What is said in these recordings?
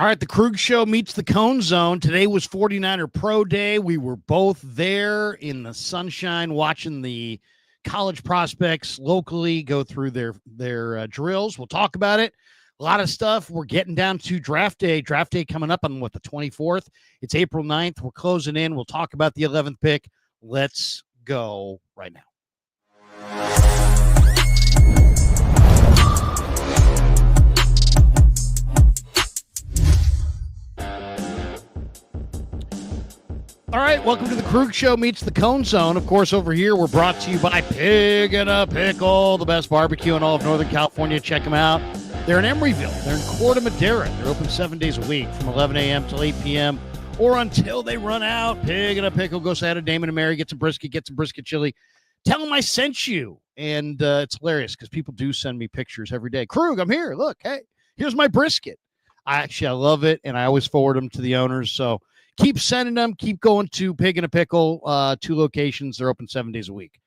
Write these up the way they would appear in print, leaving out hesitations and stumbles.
All right, the Krueg Show meets the Cone Zone. Today was 49er Pro Day. We were both there in the sunshine watching the college prospects locally go through their drills. We'll talk about it. A lot of stuff. We're getting down to draft day. Draft day coming up on, the 24th? It's April 9th. We're closing in. We'll talk about the 11th pick. Let's go right now. All right, welcome to the Krueg Show meets the Cone Zone. Of course, over here, we're brought to you by Pig and a Pickle, the best barbecue in all of Northern California. Check them out. They're in Emeryville. They're in Corte Madera. They're open 7 days a week from 11 a.m. till 8 p.m. or until they run out. Pig and a Pickle. Go say hi to Damon and Mary. Get some brisket chili. Tell them I sent you. And it's hilarious because people do send me pictures every day. Krueg, I'm here. Look, hey, here's my brisket. I love it, and I always forward them to the owners. So keep sending them. Keep going to Pig and a Pickle, 2 locations. They're open 7 days a week.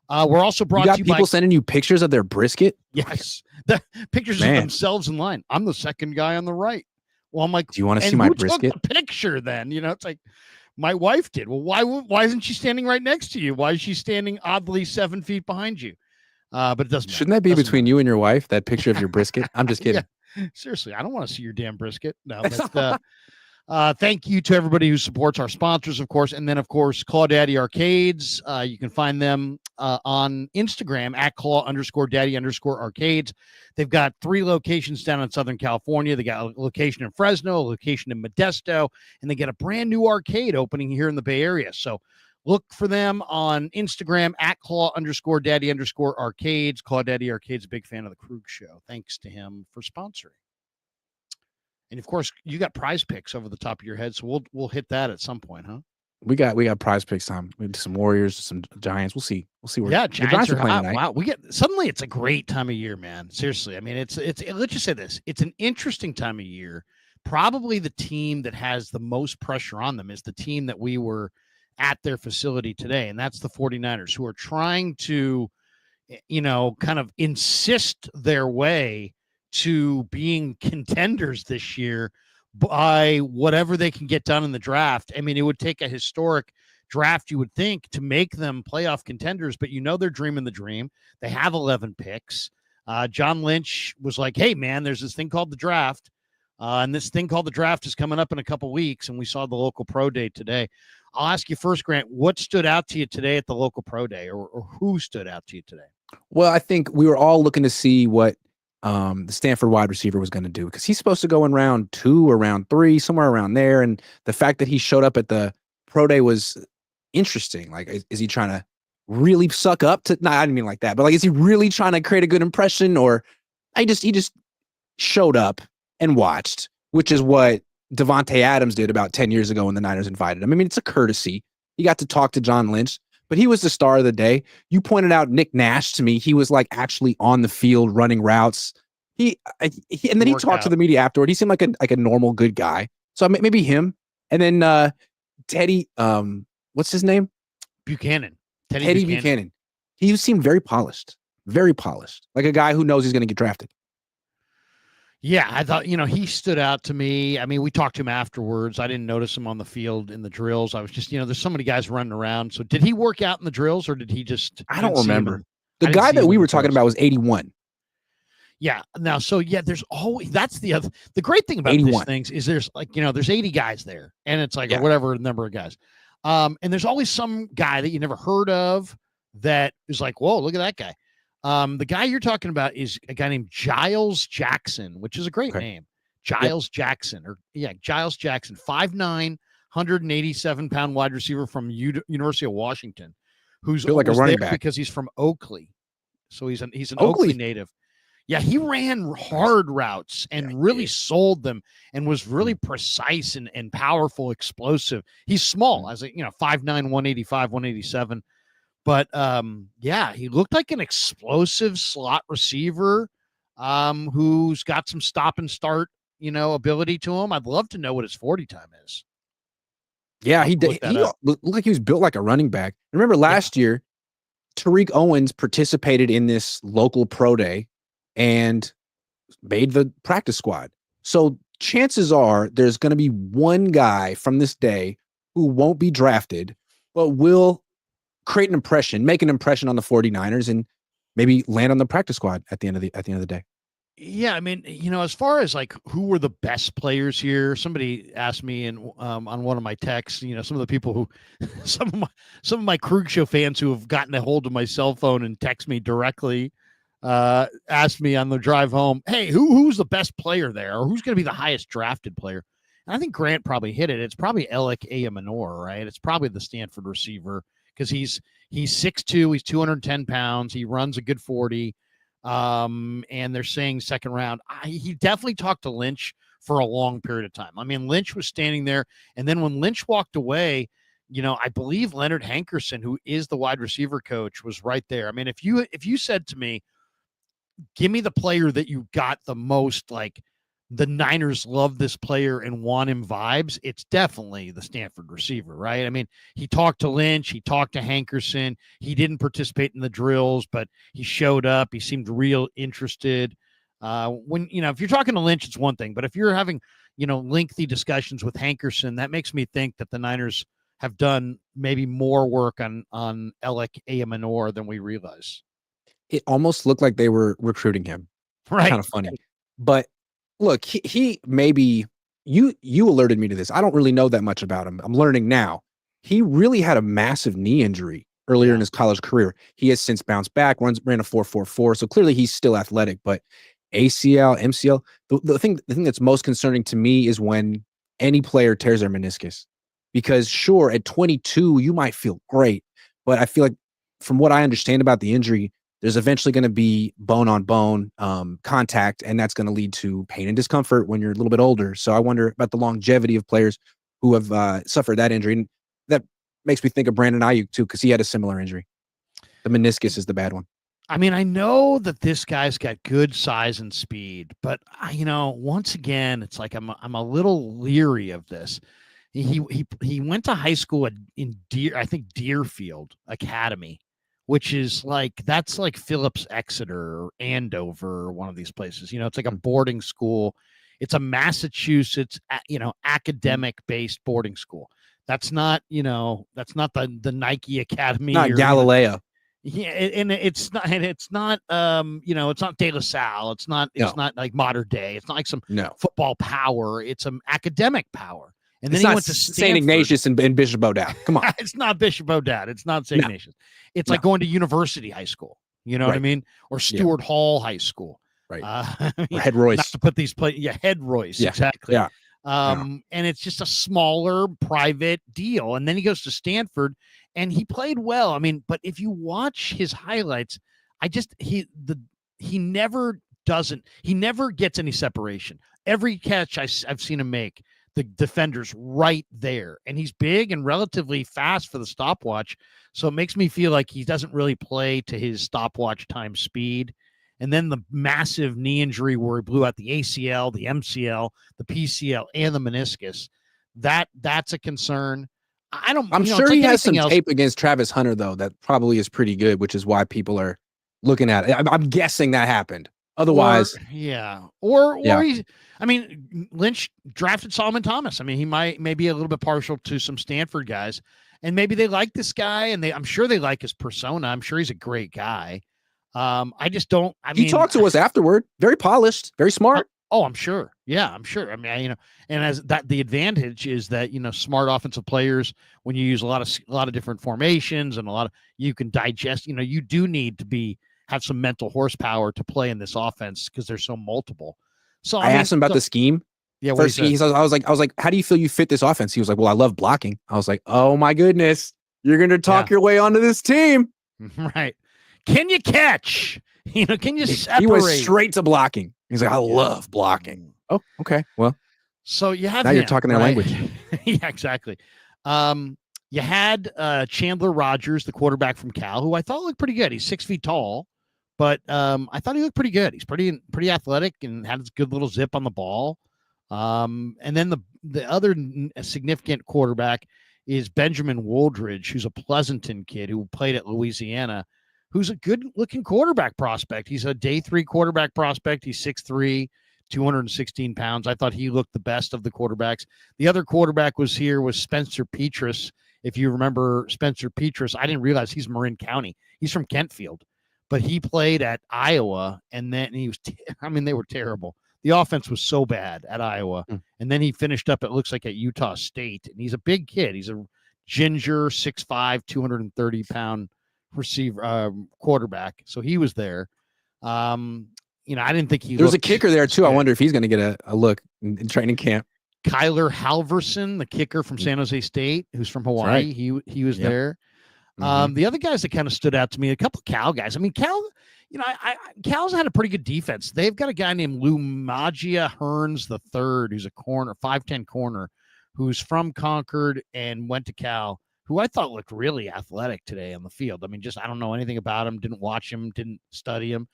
We're also brought to you by... people sending you pictures of their brisket? Yes. The pictures of themselves in line. I'm the second guy on the right. Well, I'm like, do you want to see my brisket? Took the picture then? You know, it's like, my wife did. Well, why isn't she standing right next to you? Why is she standing oddly 7 feet behind you? But it doesn't matter. Shouldn't that be between you and your wife, that picture of your brisket? I'm just kidding. Yeah. Seriously, I don't want to see your damn brisket. No, but thank you to everybody who supports our sponsors, of course. And then, of course, Claw Daddy Arcades. You can find them on Instagram at Claw_Daddy_Arcades. They've got 3 locations down in Southern California. They got a location in Fresno, a location in Modesto, and they get a brand new arcade opening here in the Bay Area. So look for them on Instagram at Claw_Daddy_Arcades. Claw Daddy Arcades, big fan of the Krueg Show. Thanks to him for sponsoring. And of course, you got prize picks over the top of your head, so we'll hit that at some point, huh? We got prize picks time. We do some Warriors, some Giants. We'll see where. Yeah, Giants are playing tonight. Wow, suddenly it's a great time of year, man. Seriously, I mean, it's let's just say this: it's an interesting time of year. Probably the team that has the most pressure on them is the team that we were at their facility today, and that's the 49ers, who are trying to, kind of insist their way to being contenders this year by whatever they can get done in the draft. I mean, it would take a historic draft, you would think, to make them playoff contenders, but they're dreaming the dream. They have 11 picks. John Lynch was like, hey, man, there's this thing called the draft, and this thing called the draft is coming up in a couple weeks, and we saw the local pro day today. I'll ask you first, Grant, what stood out to you today at the local pro day, or who stood out to you today? Well, I think we were all looking to see what the Stanford wide receiver was going to do, because he's supposed to go in round 2 or round 3, somewhere around there. And the fact that he showed up at the pro day was interesting. Like, is he trying to really suck up to, I didn't mean like that, but like, is he really trying to create a good impression, or he just showed up and watched, which is what Devontae Adams did about 10 years ago when the Niners invited him. I mean, it's a courtesy. He got to talk to John Lynch, but he was the star of the day. You pointed out Nick Nash to me. He was like actually on the field running routes. And then he talked to the media afterward. He seemed like a normal, good guy. So maybe him. And then Teddye, what's his name? Buchanan. Teddye Buchanan. He seemed very polished, like a guy who knows he's going to get drafted. Yeah, I thought, he stood out to me. I mean, we talked to him afterwards. I didn't notice him on the field in the drills. I was just, there's so many guys running around. So did he work out in the drills, or did he just... I don't remember. The guy that we were talking about was 81. Yeah. Now, so yeah, there's always, that's the great thing about 81. these things is there's like, there's 80 guys there, and it's like whatever number of guys. And there's always some guy that you never heard of that is like, whoa, look at that guy. The guy you're talking about is a guy named Giles Jackson, which is a great name. Giles Jackson, Giles Jackson, 5'9", 187-pound wide receiver from University of Washington, who's like a running back because he's from Oakley. So he's an Oakley native. Yeah, he ran hard routes and really sold them, and was really precise and powerful, explosive. He's small, as 5'9", 185, 187. But he looked like an explosive slot receiver who's got some stop and start, ability to him. I'd love to know what his 40 time is. Yeah, he did. He looked like he was built like a running back. Remember last year, Tariq Owens participated in this local pro day and made the practice squad. So chances are there's going to be one guy from this day who won't be drafted, but will create an impression, make an impression on the 49ers, and maybe land on the practice squad at the end of the day. Yeah, I mean, as far as like who were the best players here, somebody asked me on one of my texts, some of the people who some of my Krueg show fans who have gotten a hold of my cell phone and text me directly asked me on the drive home, hey, who's the best player there, or who's going to be the highest drafted player? And I think Grant probably hit it. It's probably Elic Ayomanor, right? It's probably the Stanford receiver because he's 6'2", he's 210 pounds, he runs a good 40. And they're saying second round. He definitely talked to Lynch for a long period of time. I mean, Lynch was standing there, and then when Lynch walked away, I believe Leonard Hankerson, who is the wide receiver coach, was right there. I mean, if you said to me, give me the player that you got the most, like the Niners love this player and want him vibes, it's definitely the Stanford receiver, right? I mean, he talked to Lynch, he talked to Hankerson, he didn't participate in the drills, but he showed up, he seemed real interested. When, if you're talking to Lynch, it's one thing, but if you're having, lengthy discussions with Hankerson, that makes me think that the Niners have done maybe more work on Elic Ayomanor than we realize. It almost looked like they were recruiting him. Right. Kind of funny. But look, he maybe you alerted me to this. I don't really know that much about him. I'm learning now. He really had a massive knee injury earlier in his college career. He has since bounced back, ran a 4.44. So clearly he's still athletic, but ACL, MCL, the thing that's most concerning to me is when any player tears their meniscus. Because sure, at 22, you might feel great, but I feel like from what I understand about the injury, there's eventually going to be bone-on-bone contact, and that's going to lead to pain and discomfort when you're a little bit older. So I wonder about the longevity of players who have suffered that injury. And that makes me think of Brandon Ayuk, too, because he had a similar injury. The meniscus is the bad one. I mean, I know that this guy's got good size and speed, but, once again, it's like I'm a little leery of this. He went to high school in Deerfield Academy, which is that's like Phillips Exeter or Andover or one of these places. It's like a boarding school. It's a Massachusetts, academic based boarding school. That's not, that's not the Nike Academy. Not Galileo. Yeah, and it's not it's not De La Salle. It's not like modern day. It's not like some football power. It's some academic power. And then he went to St. Ignatius and Bishop O'Dowd. Come on. It's not Bishop O'Dowd. It's not St. Ignatius. It's like going to University High School. You know what I mean? Or Stewart Hall High School. Right. Or Head Royce. Not to put these Head Royce. Yeah. Exactly. Yeah. And it's just a smaller private deal. And then he goes to Stanford and he played well. I mean, but if you watch his highlights, he never gets any separation. Every catch I've seen him make, the defender's right there, and he's big and relatively fast for the stopwatch. So it makes me feel like he doesn't really play to his stopwatch time speed. And then the massive knee injury where he blew out the ACL, the MCL, the PCL, and the meniscus. That's a concern. I'm sure he has some tape against Travis Hunter, though, that probably is pretty good, which is why people are looking at it. I'm guessing that happened. Otherwise, Lynch drafted Solomon Thomas. I mean, he may be a little bit partial to some Stanford guys, and maybe they like this guy, and I'm sure they like his persona. I'm sure he's a great guy. He talked to us afterward. Very polished, very smart. I'm sure. Yeah, I'm sure. I mean, and as that, the advantage is that, smart offensive players, when you use a lot of different formations and you can digest, you do need to have some mental horsepower to play in this offense because they're so multiple. So I asked him about the scheme. Yeah. First, I was like, how do you feel you fit this offense? He was like, well, I love blocking. I was like, oh my goodness, you're going to talk your way onto this team. Right. Can you catch? Can you separate? He went straight to blocking. He's like, I love blocking. Oh, okay. Well, so you have now you're talking their language. Yeah, exactly. You had Chandler Rogers, the quarterback from Cal, who I thought looked pretty good. He's 6 feet tall, but I thought he looked pretty good. He's pretty athletic and had a good little zip on the ball. And then the other significant quarterback is Benjamin Wooldridge, who's a Pleasanton kid who played at Louisiana, who's a good-looking quarterback prospect. He's a day 3 quarterback prospect. He's 6'3", 216 pounds. I thought he looked the best of the quarterbacks. The other quarterback was Spencer Petras. If you remember Spencer Petras, I didn't realize he's Marin County. He's from Kentfield, but he played at Iowa, and then he was, they were terrible. The offense was so bad at Iowa. And then he finished up, it looks like, at Utah State. And he's a big kid. He's a ginger, 6'5", 230-pound receiver, quarterback. So he was there. I didn't think There's a kicker there, too. I wonder if he's going to get a look in training camp. Kyler Halverson, the kicker from San Jose State, who's from Hawaii. Right. He was there. The other guys that kind of stood out to me, a couple of Cal guys. I mean, Cal, Cal's had a pretty good defense. They've got a guy named Lumagia Hearns III, who's a corner, 5'10" corner, who's from Concord and went to Cal, who I thought looked really athletic today on the field. I mean, I don't know anything about him, didn't watch him, didn't study him.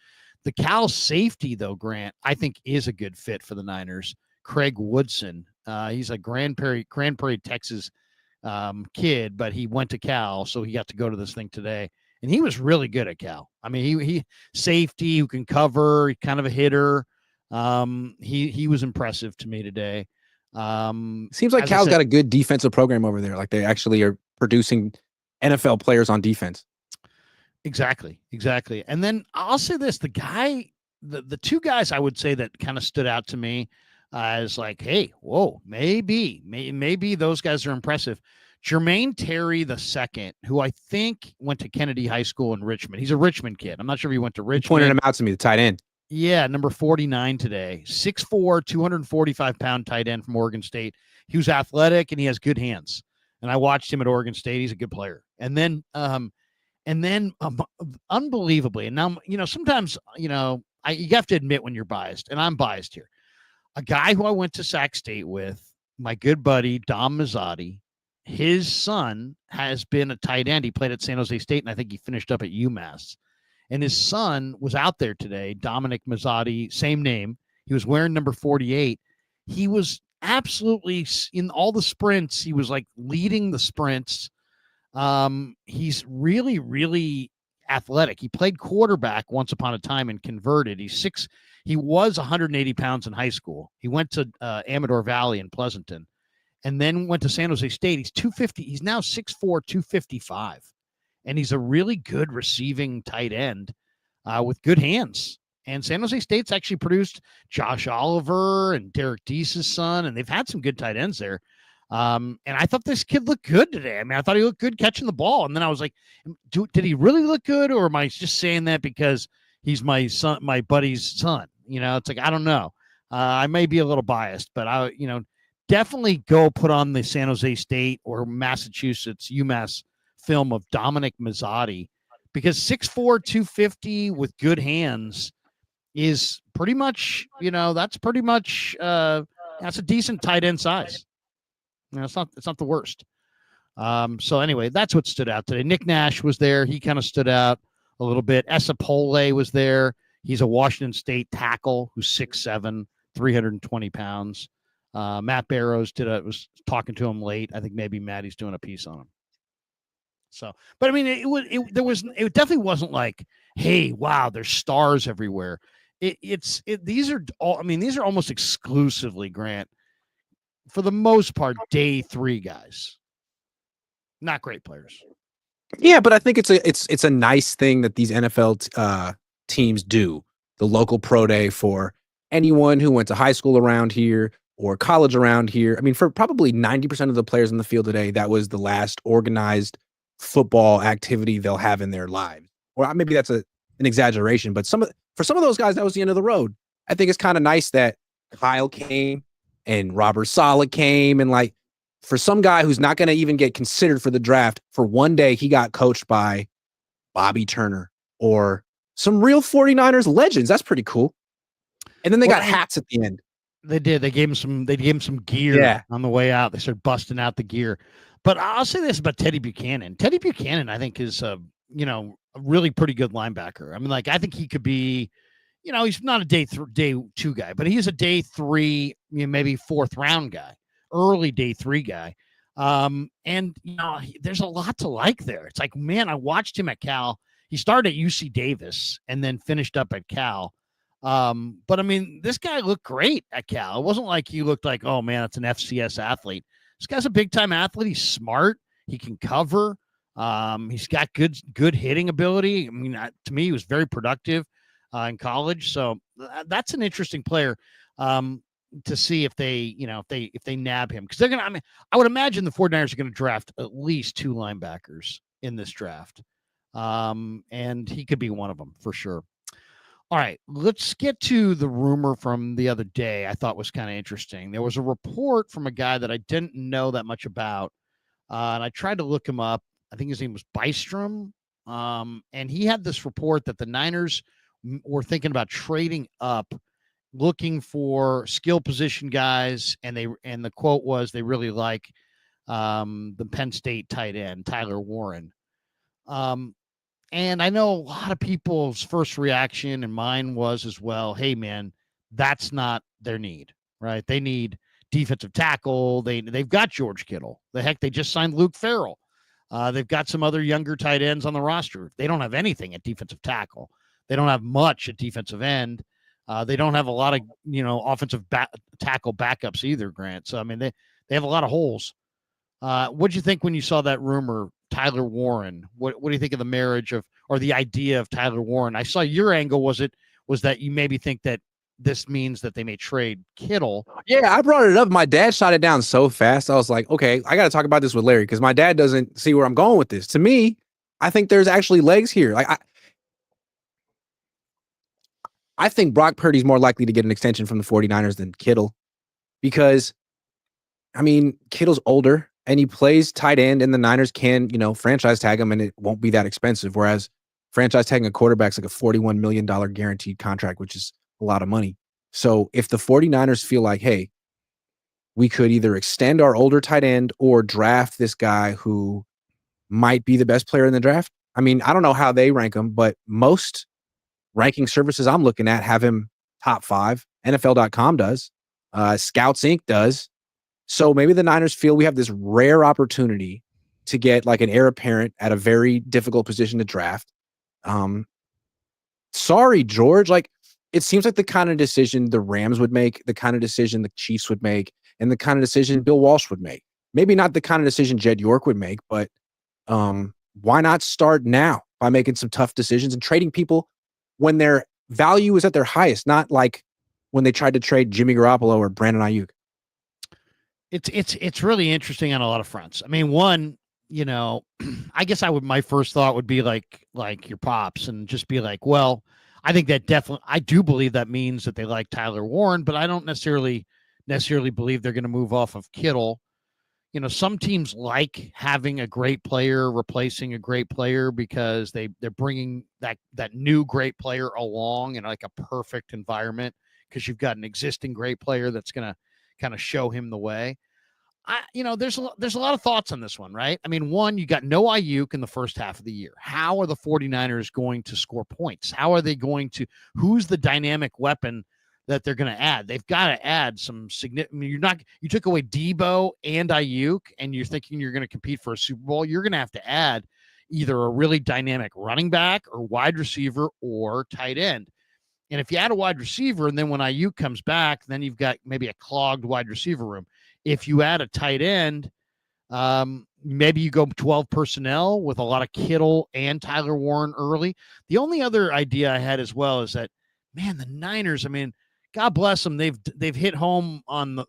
The Cal safety, though, Grant, I think is a good fit for the Niners. Craig Woodson. He's a Grand Prairie, Texas kid, but he went to Cal, so he got to go to this thing today. And he was really good at Cal. I mean, he safety who can cover, kind of a hitter. He was impressive to me today. Seems like Cal's got a good defensive program over there. Like they actually are producing NFL players on defense. Exactly. And then I'll say this: the two guys I would say that kind of stood out to me as like, hey, whoa, maybe those guys are impressive. Jermaine Terry II, who I think went to Kennedy High School in Richmond. He's a Richmond kid. I'm not sure if he went to Richmond. You pointed him out to me, the tight end. Yeah, number 49 today. 6'4", 245-pound tight end from Oregon State. He was athletic and he has good hands. And I watched him at Oregon State. He's a good player. And then unbelievably, and now, sometimes, you have to admit when you're biased, and I'm biased here. A guy who I went to Sac State with, my good buddy, Dom Mazzotti, his son has been a tight end. He played at San Jose State, and I think he finished up at UMass. And his son was out there today, Dominic Mazzotti, same name. He was wearing number 48. He was absolutely, in all the sprints, he was like leading the sprints. He's really, really athletic. He played quarterback once upon a time and converted. He was 180 pounds in high school. He went to Amador Valley in Pleasanton and then went to San Jose State. He's 250. He's now 6'4", 255. And he's a really good receiving tight end with good hands. And San Jose State's actually produced Josh Oliver and Derek Deese's son, and they've had some good tight ends there. And I thought this kid looked good today. I mean, I thought he looked good catching the ball. And then I was like, did he really look good? Or am I just saying that because he's my son, my buddy's son? It's like, I don't know. I may be a little biased, but definitely go put on the San Jose State or Massachusetts, UMass film of Dominic Mazzotti, because 6'4", 250 with good hands is pretty much, that's pretty much, that's a decent tight end size. It's not the worst. So anyway, that's what stood out today. Nick Nash was there. He kind of stood out a little bit. Esapole was there. He's a Washington State tackle who's 6'7", 320 pounds. Matt Barrows was talking to him late. I think maybe Maddie's doing a piece on him. So, but I mean, it definitely wasn't like, hey, wow, there's stars everywhere. These are almost exclusively, Grant, for the most part, day 3 guys. Not great players. Yeah, but I think it's a nice thing that these NFL teams do. The local pro day for anyone who went to high school around here or college around here. I mean, for probably 90% of the players in the field today, that was the last organized football activity they'll have in their lives. Or maybe that's an exaggeration, but for some of those guys, that was the end of the road. I think it's kind of nice that Kyle came and Robert Saleh came, and like for some guy who's not going to even get considered for the draft, for one day he got coached by Bobby Turner or some real 49ers legends. That's pretty cool. And then they got hats at the end. They did. They gave him some gear on the way out. They started busting out the gear. But I'll say this about Teddye Buchanan. Teddye Buchanan, I think, is a really pretty good linebacker. I mean, like, I think he could be, he's not a day 2 guy, but he's a day 3, maybe 4th round guy, early day 3 guy. And there's a lot to like there. It's like, man, I watched him at Cal. He started at UC Davis and then finished up at Cal. But I mean, this guy looked great at Cal. It wasn't like he looked like, oh man, it's an FCS athlete. This guy's a big time athlete. He's smart. He can cover. He's got good hitting ability. I mean, to me, he was very productive in college. So that's an interesting player to see if they, if they nab him, because they're gonna. I mean, I would imagine the 49ers are going to draft at least 2 linebackers in this draft, and he could be one of them for sure. All right, let's get to the rumor from the other day. I thought was kind of interesting. There was a report from a guy that I didn't know that much about, and I tried to look him up. I think his name was Bystrom, and he had this report that the Niners were thinking about trading up, looking for skill position guys, and the quote was they really like the Penn State tight end Tyler Warren. And I know a lot of people's first reaction, and mine was as well, hey, man, that's not their need, right? They need defensive tackle. They've got George Kittle. The heck, they just signed Luke Farrell. They've got some other younger tight ends on the roster. They don't have anything at defensive tackle. They don't have much at defensive end. They don't have a lot of, offensive tackle backups either, Grant. So, I mean, they have a lot of holes. What did you think when you saw that rumor, Tyler Warren? What do you think of the marriage of, or the idea of Tyler Warren? I saw your angle was that you maybe think that this means that they may trade Kittle. Yeah, I brought it up. My dad shot it down so fast. I was like, okay, I got to talk about this with Larry because my dad doesn't see where I'm going with this. To me, I think there's actually legs here. Like I think Brock Purdy's more likely to get an extension from the 49ers than Kittle because, I mean, Kittle's older and he plays tight end, and the Niners can, franchise tag him and it won't be that expensive. Whereas franchise tagging a quarterback's like a $41 million guaranteed contract, which is a lot of money. So if the 49ers feel like, hey, we could either extend our older tight end or draft this guy who might be the best player in the draft. I mean, I don't know how they rank him, but most ranking services I'm looking at have him top 5. NFL.com does. Scouts Inc. does. So maybe the Niners feel we have this rare opportunity to get like an heir apparent at a very difficult position to draft. Sorry, George. Like, it seems like the kind of decision the Rams would make, the kind of decision the Chiefs would make, and the kind of decision Bill Walsh would make. Maybe not the kind of decision Jed York would make, but why not start now by making some tough decisions and trading people when their value is at their highest, not like when they tried to trade Jimmy Garoppolo or Brandon Ayuk. It's really interesting on a lot of fronts. I mean, one, I guess my first thought would be like your pops and just be like, well, I think that definitely, I do believe that means that they like Tyler Warren, but I don't necessarily believe they're going to move off of Kittle. Some teams like having a great player replacing a great player because they're bringing that new great player along in like a perfect environment because you've got an existing great player that's going to kind of show him the way. There's a lot of thoughts on this one, right? I mean, one, you got no Ayuk in the first half of the year. How are the 49ers going to score points? How are they going to, who's the dynamic weapon that they're going to add? They've got to add some significant. I mean, you took away Debo and Ayuk and you're thinking you're going to compete for a Super Bowl. You're going to have to add either a really dynamic running back or wide receiver or tight end. And if you add a wide receiver, and then when Ayuk comes back, then you've got maybe a clogged wide receiver room. If you add a tight end, maybe you go 12 personnel with a lot of Kittle and Tyler Warren early. The only other idea I had as well is that, man, the Niners, I mean, God bless them. They've hit home on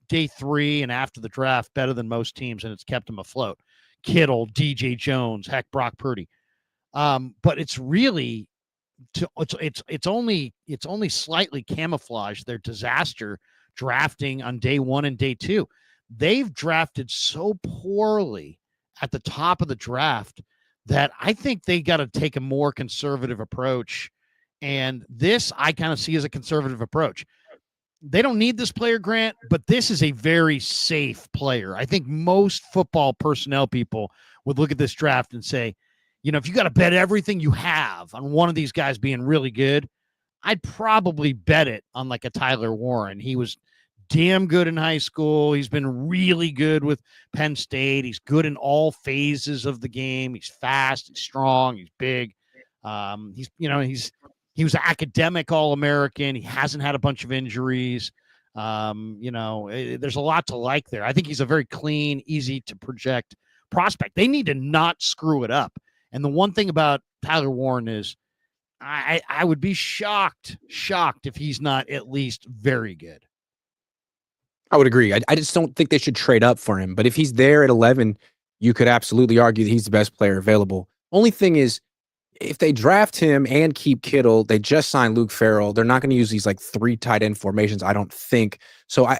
day 3 and after the draft better than most teams, and it's kept them afloat. Kittle, DJ Jones, heck, Brock Purdy. But it's really it's only slightly camouflaged their disaster drafting on day 1 and day 2. They've drafted so poorly at the top of the draft that I think they got to take a more conservative approach. And this I kind of see as a conservative approach. They don't need this player, Grant, but this is a very safe player. I think most football personnel people would look at this draft and say, if you got to bet everything you have on one of these guys being really good, I'd probably bet it on like a Tyler Warren. He was damn good in high school. He's been really good with Penn State. He's good in all phases of the game. He's fast, he's strong, he's big. He was an academic All-American. He hasn't had a bunch of injuries. There's a lot to like there. I think he's a very clean, easy to project prospect. They need to not screw it up. And the one thing about Tyler Warren is I would be shocked if he's not at least very good. I would agree. I just don't think they should trade up for him. But if he's there at 11, you could absolutely argue that he's the best player available. Only thing is, if they draft him and keep Kittle, they just signed Luke Farrell. They're not going to use these like 3 tight end formations, I don't think. So I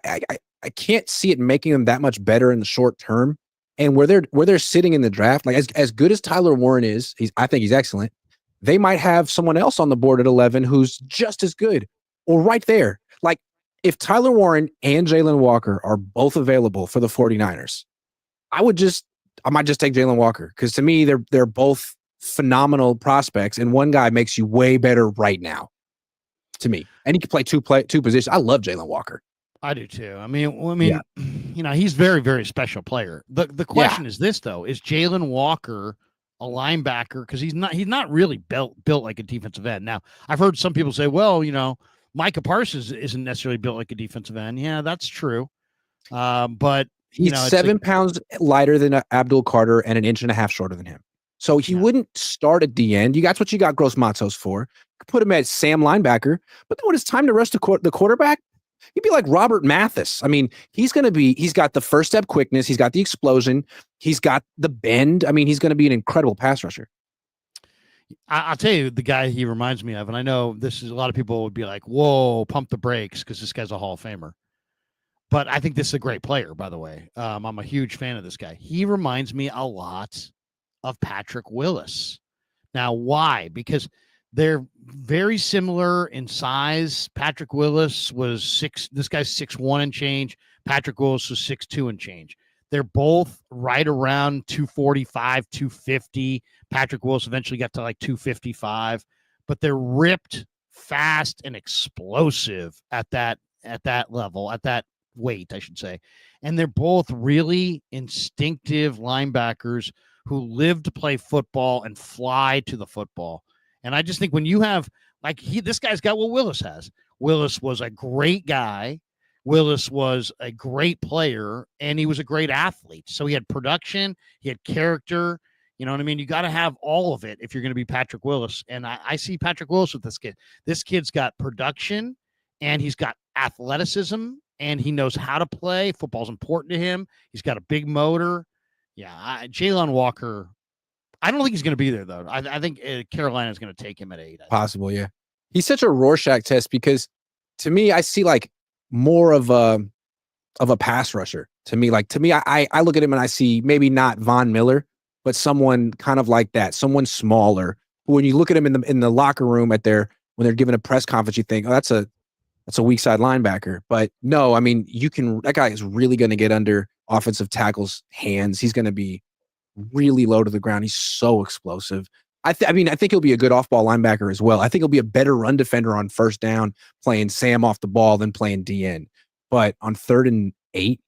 can't see it making them that much better in the short term. And where they're sitting in the draft, like as good as Tyler Warren is, I think he's excellent. They might have someone else on the board at 11 who's just as good or right there. Like if Tyler Warren and Jalen Walker are both available for the 49ers, I might just take Jalen Walker because to me, they're both phenomenal prospects, and one guy makes you way better right now to me. And he can play two positions. I love Jalen Walker. I do too. I mean, yeah. He's very, very special player. The question is this though: is Jalen Walker a linebacker? Because he's not really built like a defensive end. Now, I've heard some people say, well, Micah Parsons isn't necessarily built like a defensive end. Yeah, that's true. But he's 7 pounds lighter than Abdul Carter and 1.5 inches shorter than him. So he wouldn't start at the end. That's what you got Gross Matos for. Put him at Sam linebacker. But then when it's time to rush the quarterback, he'd be like Robert Mathis. I mean, he's got the first step quickness. He's got the explosion. He's got the bend. I mean, he's going to be an incredible pass rusher. I'll tell you the guy he reminds me of, and I know this is a lot of people would be like, whoa, pump the brakes because this guy's a Hall of Famer. But I think this is a great player, by the way. I'm a huge fan of this guy. He reminds me a lot of Patrick Willis. Now, why? Because they're very similar in size. Patrick Willis was 6. This guy's 6'1" and change. Patrick Willis was 6'2" and change. They're both right around 245, 250. Patrick Willis eventually got to like 255, but they're ripped, fast, and explosive at that level, at that weight, I should say. And they're both really instinctive linebackers who live to play football and fly to the football. And I just think when you have this guy's got what Willis has. Willis was a great guy. Willis was a great player, and he was a great athlete. So he had production, he had character. You know what I mean? You got to have all of it if you're going to be Patrick Willis. And I see Patrick Willis with this kid. This kid's got production, and he's got athleticism, and he knows how to play. Football's important to him. He's got a big motor. Yeah, Jalen Walker, I don't think he's going to be there, though. I think Carolina's going to take him at 8. Possible, yeah. He's such a Rorschach test because, to me, I see more of a pass rusher. To me, I look at him and I see maybe not Von Miller, but someone kind of like that, someone smaller. Who, when you look at him in the locker room when they're giving a press conference, you think, oh, that's a weak side linebacker. But no, I mean, that guy is really going to get under offensive tackles' hands. He's going to be really low to the ground. He's so explosive. I think he'll be a good off-ball linebacker as well. I think he'll be a better run defender on first down, playing Sam off the ball than playing DN. But on 3rd and 8,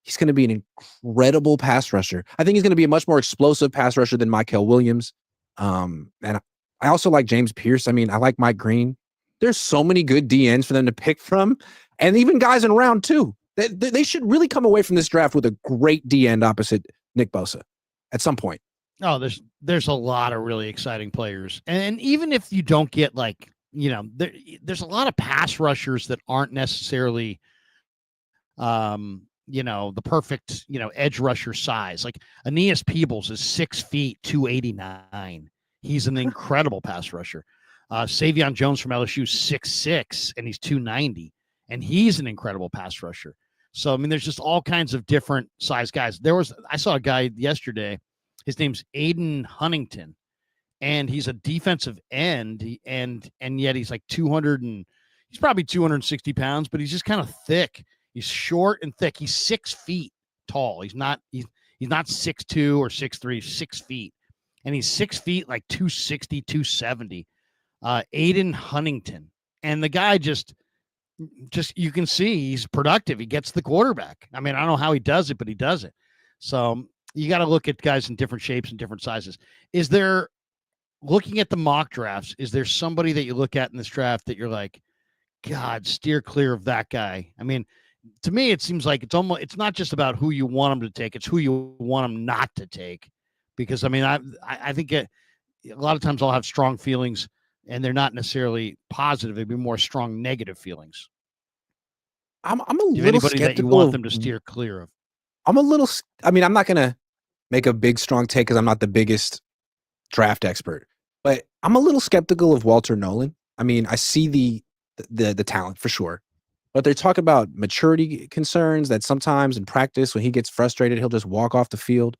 he's going to be an incredible pass rusher. I think he's going to be a much more explosive pass rusher than Mykel Williams. And I also like James Pierce. I mean, I like Mike Green. There's so many good DNs for them to pick from, and even guys in round 2. They should really come away from this draft with a great DN opposite Nick Bosa at some point. Oh, there's a lot of really exciting players. And even if you don't get there's a lot of pass rushers that aren't necessarily the perfect, edge rusher size. Like Aeneas Peebles is 6 feet, 289. He's an incredible pass rusher. Savion Jones from LSU is 6'6", and he's 290, and he's an incredible pass rusher. So, I mean, there's just all kinds of different size guys. I saw a guy yesterday. His name's Aiden Huntington, and he's a defensive end, and yet he's like 200 and he's probably 260 pounds, but he's just kind of thick. He's short and thick. He's 6 feet tall. He's not 6'2" or 6'3", 6 feet, and he's 6 feet, like 260, 270. Aiden Huntington, and the guy just you can see he's productive. He gets the quarterback. I mean, I don't know how he does it, but he does it. So you got to look at guys in different shapes and different sizes. Is there looking at the mock drafts, is there somebody that you look at in this draft that you're like, God, steer clear of that guy? I mean, to me, it seems like it's not just about who you want him to take; it's who you want him not to take. Because I mean, I think a lot of times I'll have strong feelings, and they're not necessarily positive; they'd be more strong negative feelings. I'm a Do you have little anybody that you skeptical want of, them to steer clear of? I'm a little, I mean, I'm not going to make a big, strong take because I'm not the biggest draft expert, but I'm a little skeptical of Walter Nolan. I mean, I see the talent for sure, but they're talking about maturity concerns that sometimes in practice, when he gets frustrated, he'll just walk off the field.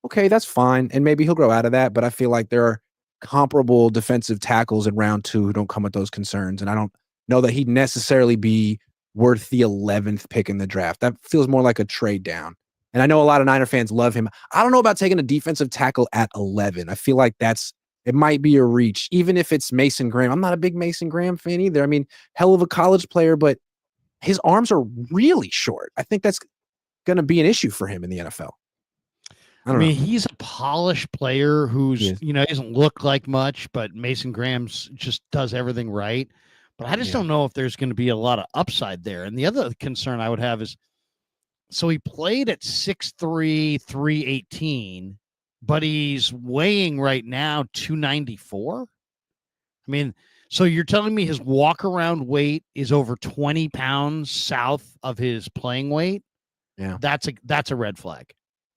Okay, that's fine. And maybe he'll grow out of that. But I feel like there are comparable defensive tackles in round 2 who don't come with those concerns. And I don't know that he'd necessarily be worth the 11th pick in the draft. That feels more like a trade down. And I know a lot of Niner fans love him. I don't know about taking a defensive tackle at 11. I feel like it might be a reach, even if it's Mason Graham. I'm not a big Mason Graham fan either. I mean, hell of a college player, but his arms are really short. I think that's going to be an issue for him in the NFL. I mean, he's a polished player who's, doesn't look like much, but Mason Graham's just does everything right. But I just don't know if there's going to be a lot of upside there. And the other concern I would have is, so he played at 6'3", 318, but he's weighing right now 294. I mean, so you're telling me his walk around weight is over 20 pounds south of his playing weight? Yeah. That's a red flag.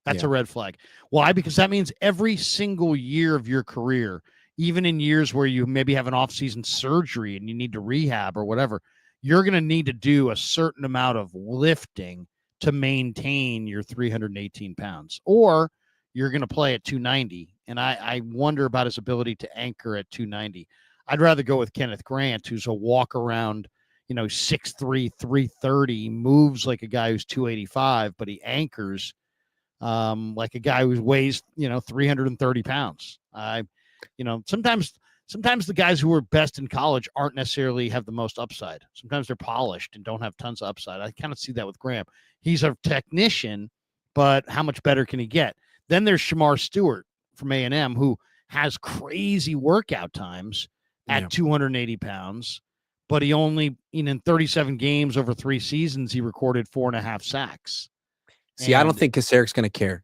That's a red flag. Why? Because that means every single year of your career, even in years where you maybe have an off-season surgery and you need to rehab or whatever, you're going to need to do a certain amount of lifting to maintain your 318 pounds, or you're going to play at 290. And I wonder about his ability to anchor at 290. I'd rather go with Kenneth Grant, who's a walk around, 6'3", 330, moves like a guy who's 285, but he anchors like a guy who weighs, 330 pounds. Sometimes the guys who are best in college aren't necessarily have the most upside. Sometimes they're polished and don't have tons of upside. I kind of see that with Graham. He's a technician, but how much better can he get? Then there's Shamar Stewart from A&M, who has crazy workout times at 280 pounds, but he only, in 37 games over 3 seasons, he recorded 4.5 sacks. See, I don't think Kaceric's going to care,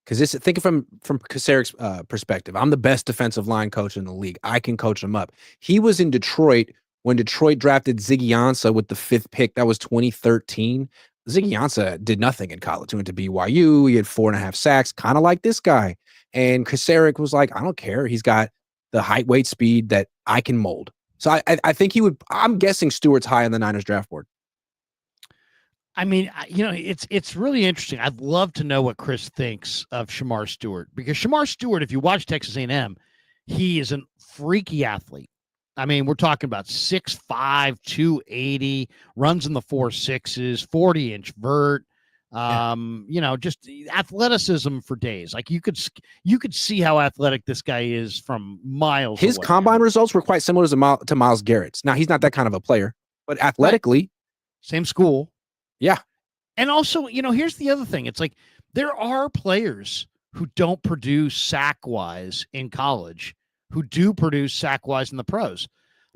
because think from Kaceric's perspective. I'm the best defensive line coach in the league. I can coach him up. He was in Detroit when Detroit drafted Ziggy Ansah with the 5th pick. That was 2013. Ziggy Ansah did nothing in college. He went to BYU. He had 4.5 sacks, kind of like this guy. And Kaceric was like, I don't care. He's got the height, weight, speed that I can mold. So I think he would. I'm guessing Stewart's high on the Niners draft board. I mean, it's really interesting. I'd love to know what Chris thinks of Shamar Stewart, because Shamar Stewart, if you watch Texas A&M, he is a freaky athlete. I mean, we're talking about 6'5", 280, runs in the 4.6s, 40-inch vert. Just athleticism for days. Like you could see how athletic this guy is from miles His away. combine results were quite similar to Myles Garrett's. Now, he's not that kind of a player, but athletically, same school. Yeah. And also, here's the other thing. It's like there are players who don't produce sack-wise in college who do produce sack-wise in the pros.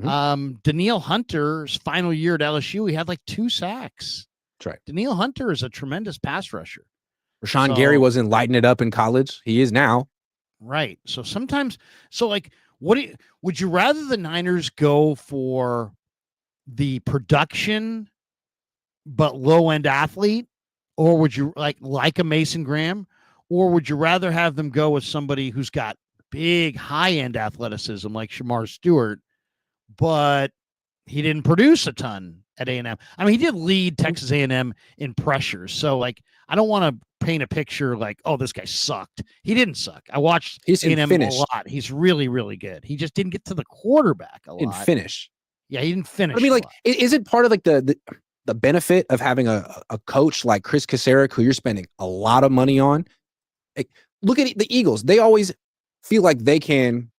Mm-hmm. Danielle Hunter's final year at LSU, he had like 2 sacks. That's right. Danielle Hunter is a tremendous pass rusher. Rashawn Gary wasn't lighting it up in college. He is now. Right. So sometimes, would you rather the Niners go for the production but low-end athlete, or would you like a Mason Graham, or would you rather have them go with somebody who's got big high-end athleticism like Shamar Stewart, but he didn't produce a ton at A&M? I mean, he did lead Texas A&M in pressures, so I don't want to paint a picture like, oh, this guy sucked. He didn't suck. I watched A&M a lot. He's really, really good. He just didn't get to the quarterback a lot. Didn't finish. Yeah, he didn't finish. I mean, is it part of the benefit of having a coach like Chris Kaceric, who you're spending a lot of money on? Like, look at the Eagles. They always feel like they can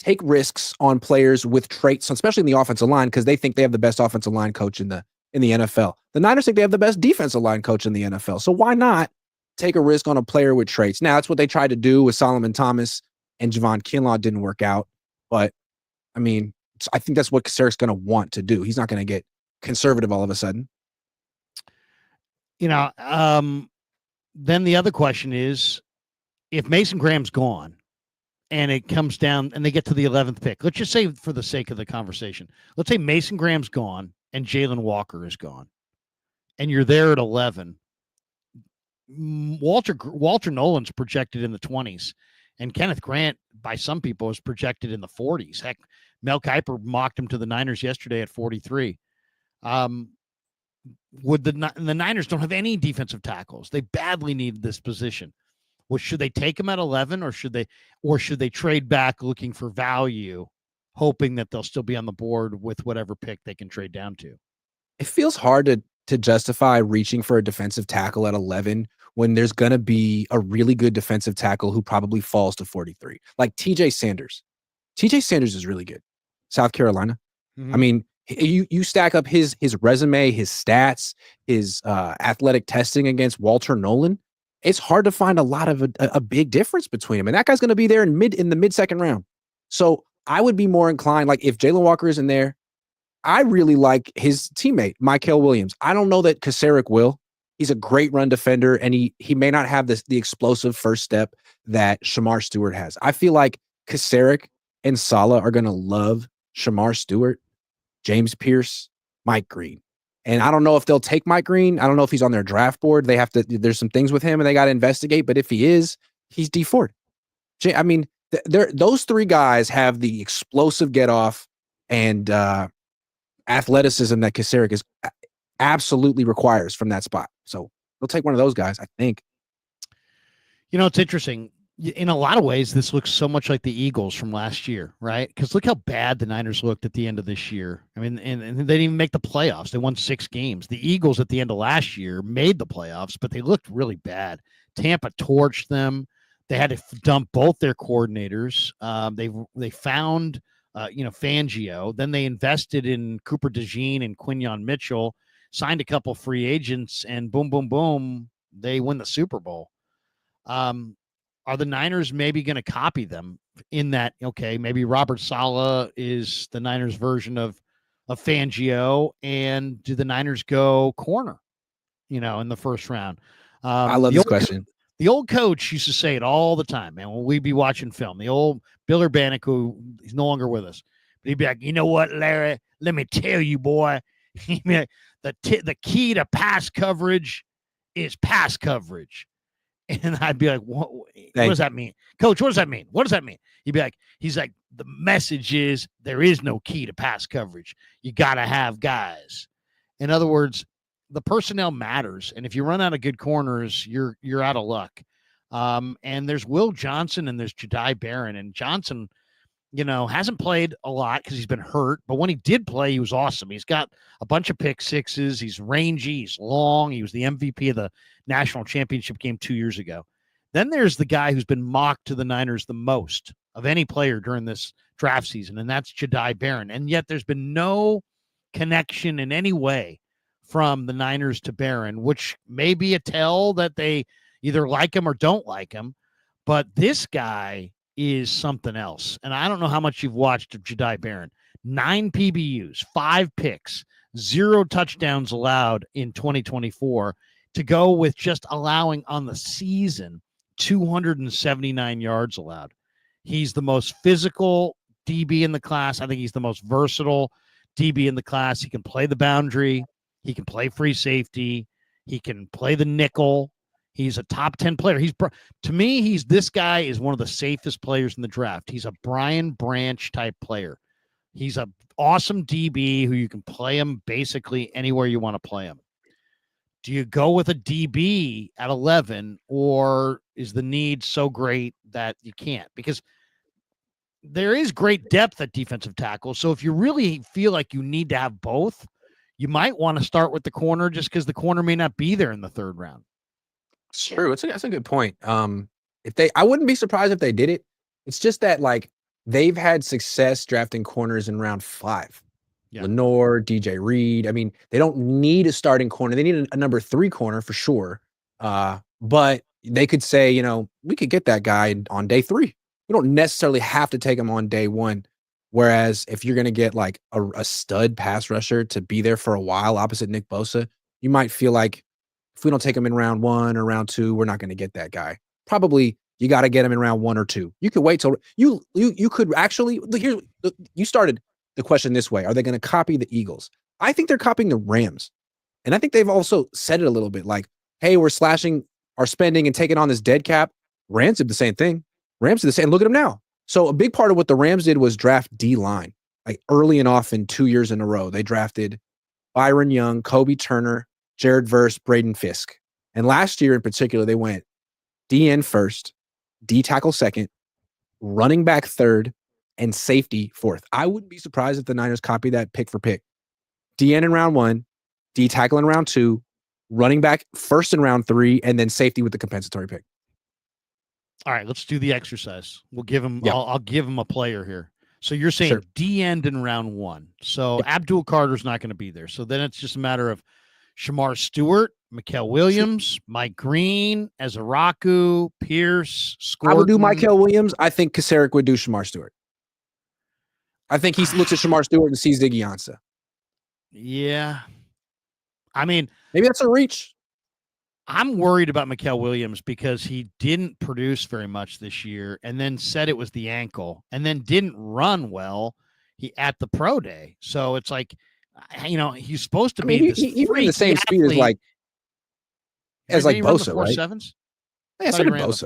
take risks on players with traits, especially in the offensive line, because they think they have the best offensive line coach in the NFL. The Niners think they have the best defensive line coach in the NFL. So why not take a risk on a player with traits? Now, that's what they tried to do with Solomon Thomas and Javon Kinlaw didn't work out. But I mean, I think that's what Kaceric's going to want to do. He's not going to get conservative all of a sudden. You know, then the other question is, if Mason Graham's gone and it comes down and they get to the 11th pick, let's just say for the sake of the conversation, let's say Mason Graham's gone and Jalen Walker is gone and you're there at 11. Walter Nolan's projected in the 20s, and Kenneth Grant, by some people, is projected in the 40s. Heck, Mel Kiper mocked him to the Niners yesterday at 43. Would the Niners don't have any defensive tackles? They badly need this position. Well, should they take him at 11, or should they trade back looking for value, hoping that they'll still be on the board with whatever pick they can trade down to? It feels hard to justify reaching for a defensive tackle at 11 when there's going to be a really good defensive tackle who probably falls to 43. Like TJ Sanders. TJ Sanders is really good. South Carolina. Mm-hmm. I mean, you stack up his resume, his stats, his athletic testing against Walter Nolan. It's hard to find a lot of a big difference between them. And that guy's going to be there in the mid-second round. So I would be more inclined, like if Jalen Walker isn't there, I really like his teammate, Mykel Williams. I don't know that Kaceric will. He's a great run defender, and he may not have the explosive first step that Shamar Stewart has. I feel like Kaceric and Saleh are going to love Shamar Stewart, James Pierce, Mike Green. And I don't know if they'll take Mike Green. I don't know if he's on their draft board. There's some things with him and they got to investigate. But if he is, he's D Ford. I mean, those three guys have the explosive get off and athleticism that Kaceric is absolutely requires from that spot. So they'll take one of those guys, I think. You know, it's interesting. In a lot of ways, this looks so much like the Eagles from last year, right? Because look how bad the Niners looked at the end of this year. I mean, and they didn't even make the playoffs. They won 6 games. The Eagles at the end of last year made the playoffs, but they looked really bad. Tampa torched them. They had to dump both their coordinators. They found, Fangio. Then they invested in Cooper DeJean and Quinyon Mitchell, signed a couple free agents, and boom, boom, boom, they win the Super Bowl. Are the Niners maybe going to copy them in that, okay, maybe Robert Saleh is the Niners version of Fangio, and do the Niners go corner, in the first round? I love this question. The old coach used to say it all the time, man, when we'd be watching film. The old Bill Urbanic, who he's no longer with us, but he'd be like, you know what, Larry, let me tell you, boy, the key to pass coverage is pass coverage. And I'd be like, what does that mean? Coach, what does that mean? What does that mean? He'd be like, the message is there is no key to pass coverage. You got to have guys. In other words, the personnel matters. And if you run out of good corners, you're out of luck. And there's Will Johnson and there's Teddye Buchanan. And Johnson, hasn't played a lot because he's been hurt. But when he did play, he was awesome. He's got a bunch of pick sixes. He's rangy. He's long. He was the MVP of the national championship game 2 years ago. Then there's the guy who's been mocked to the Niners the most of any player during this draft season, and that's Teddye Buchanan. And yet there's been no connection in any way from the Niners to Buchanan, which may be a tell that they either like him or don't like him. But this guy is something else. And I don't know how much you've watched of Teddye Buchanan. 9 PBUs, 5 picks, 0 touchdowns allowed in 2024 to go with just allowing on the season 279 yards allowed. He's the most physical DB in the class. I think he's the most versatile DB in the class. He can play the boundary. He can play free safety. He can play the nickel. He's a top 10 player. To me, this guy is one of the safest players in the draft. He's a Brian Branch type player. He's an awesome DB who you can play him basically anywhere you want to play him. Do you go with a DB at 11, or is the need so great that you can't? Because there is great depth at defensive tackle. So if you really feel like you need to have both, you might want to start with the corner just because the corner may not be there in the 3rd round. It's true. That's a good point. I wouldn't be surprised if they did it. It's just that they've had success drafting corners in round 5. Yeah. Lenore, DJ Reed. I mean, they don't need a starting corner. They need a number 3 corner for sure. But they could say, we could get that guy on day 3. We don't necessarily have to take him on day one. Whereas if you're going to get like a stud pass rusher to be there for a while opposite Nick Bosa, you might feel like if we don't take him in round 1 or round 2, we're not going to get that guy. Probably you got to get him in round 1 or 2. You could wait till you could actually here. You started the question this way: are they going to copy the Eagles? I think they're copying the Rams, and I think they've also said it a little bit like, "Hey, we're slashing our spending and taking on this dead cap." Rams did the same thing. Rams did the same. Look at them now. So a big part of what the Rams did was draft D-line, like early and often 2 years in a row. They drafted Byron Young, Kobe Turner, Jared Verse, Braden Fisk. And last year in particular, they went DN first, D tackle second, running back third, and safety fourth. I wouldn't be surprised if the Niners copy that pick for pick. DN in round 1, D tackle in round 2, running back first in round 3, and then safety with the compensatory pick. All right, let's do the exercise. We'll give him. Yep. I'll give him a player here. So you're saying D end in round 1. So yep. Abdul Carter's not going to be there. So then it's just a matter of Shamar Stewart, Mykel Williams, Mike Green, Ezaraku, Pierce, Scorton. I would do Mykel Williams. I think Kasarik would do Shamar Stewart. I think he looks at Shamar Stewart and sees Ziggy Ansah. Yeah. I mean, maybe that's a reach. I'm worried about Mykel Williams because he didn't produce very much this year and then said it was the ankle and then didn't run well at the pro day. So it's like, he's supposed to be he ran the same speed as like Bosa, right? 4.7s? Yeah, so did Bosa.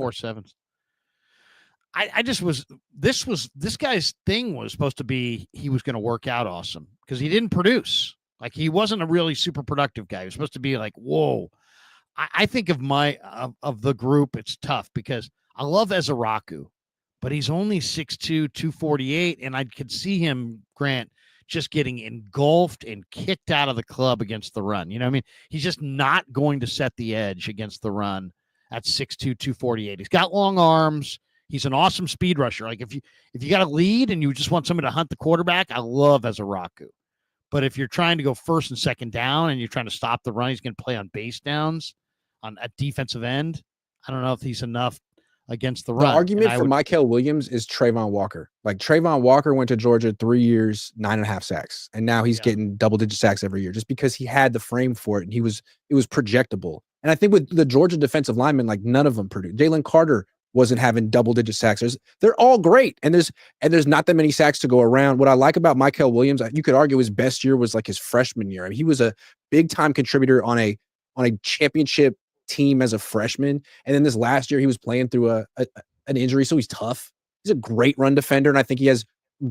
4.7s. This guy's thing was supposed to be he was going to work out awesome because he didn't produce. Like he wasn't a really super productive guy. He was supposed to be like, whoa. I think of the group, it's tough because I love Ezaraku, but he's only 6'2", 248, and I could see him, Grant, just getting engulfed and kicked out of the club against the run. You know what I mean? He's just not going to set the edge against the run at 6'2", 248. He's got long arms. He's an awesome speed rusher. Like if you got a lead and you just want somebody to hunt the quarterback, I love Ezaraku. But if you're trying to go first and second down and you're trying to stop the run, he's going to play on base downs. At defensive end, I don't know if he's enough against the run. The argument for Mykel Williams is Trayvon Walker. Like Trayvon Walker went to Georgia 3 years, 9.5 sacks, and now he's getting double-digit sacks every year just because he had the frame for it and it was projectable. And I think with the Georgia defensive linemen, like none of them produced. Jalen Carter wasn't having double-digit sacks. They're all great, and there's not that many sacks to go around. What I like about Mykel Williams, you could argue his best year was like his freshman year. I mean, he was a big-time contributor on a championship team as a freshman, and then this last year he was playing through an injury, so he's tough. He's a great run defender, and I think he has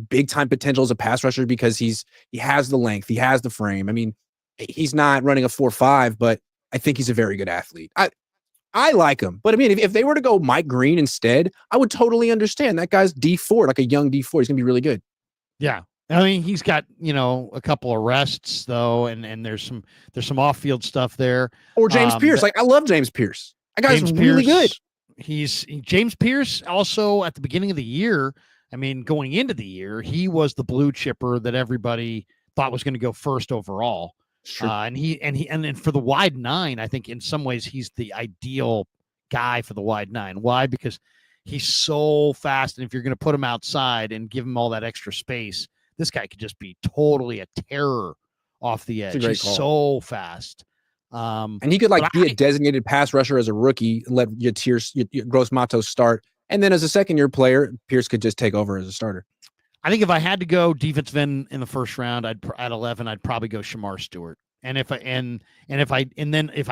big time potential as a pass rusher because he has the length, he has the frame. I mean, he's not running a 4.5, but I think he's a very good athlete. I like him, but I mean, if they were to go Mike Green instead, I would totally understand. That guy's D4, like a young D4. He's gonna be really good. Yeah. I mean, he's got, a couple of rests though, and there's some off-field stuff there. Or James Pierce. I love James Pierce. That guy's really good. James Pierce also at the beginning of the year, I mean, going into the year, he was the blue chipper that everybody thought was going to go first overall. Sure. And then for the wide 9, I think in some ways he's the ideal guy for the wide 9. Why? Because he's so fast, and if you're going to put him outside and give him all that extra space, this guy could just be totally a terror off the edge. He's so fast. And he could be a designated pass rusher as a rookie and let your Gross Matos start. And then as a second-year player, Pierce could just take over as a starter. I think if I had to go defensive end in the first round, at 11, I'd probably go Shamar Stewart. And if I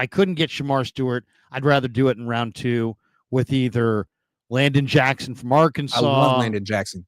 couldn't get Shamar Stewart, I'd rather do it in round 2 with either Landon Jackson from Arkansas. I love Landon Jackson.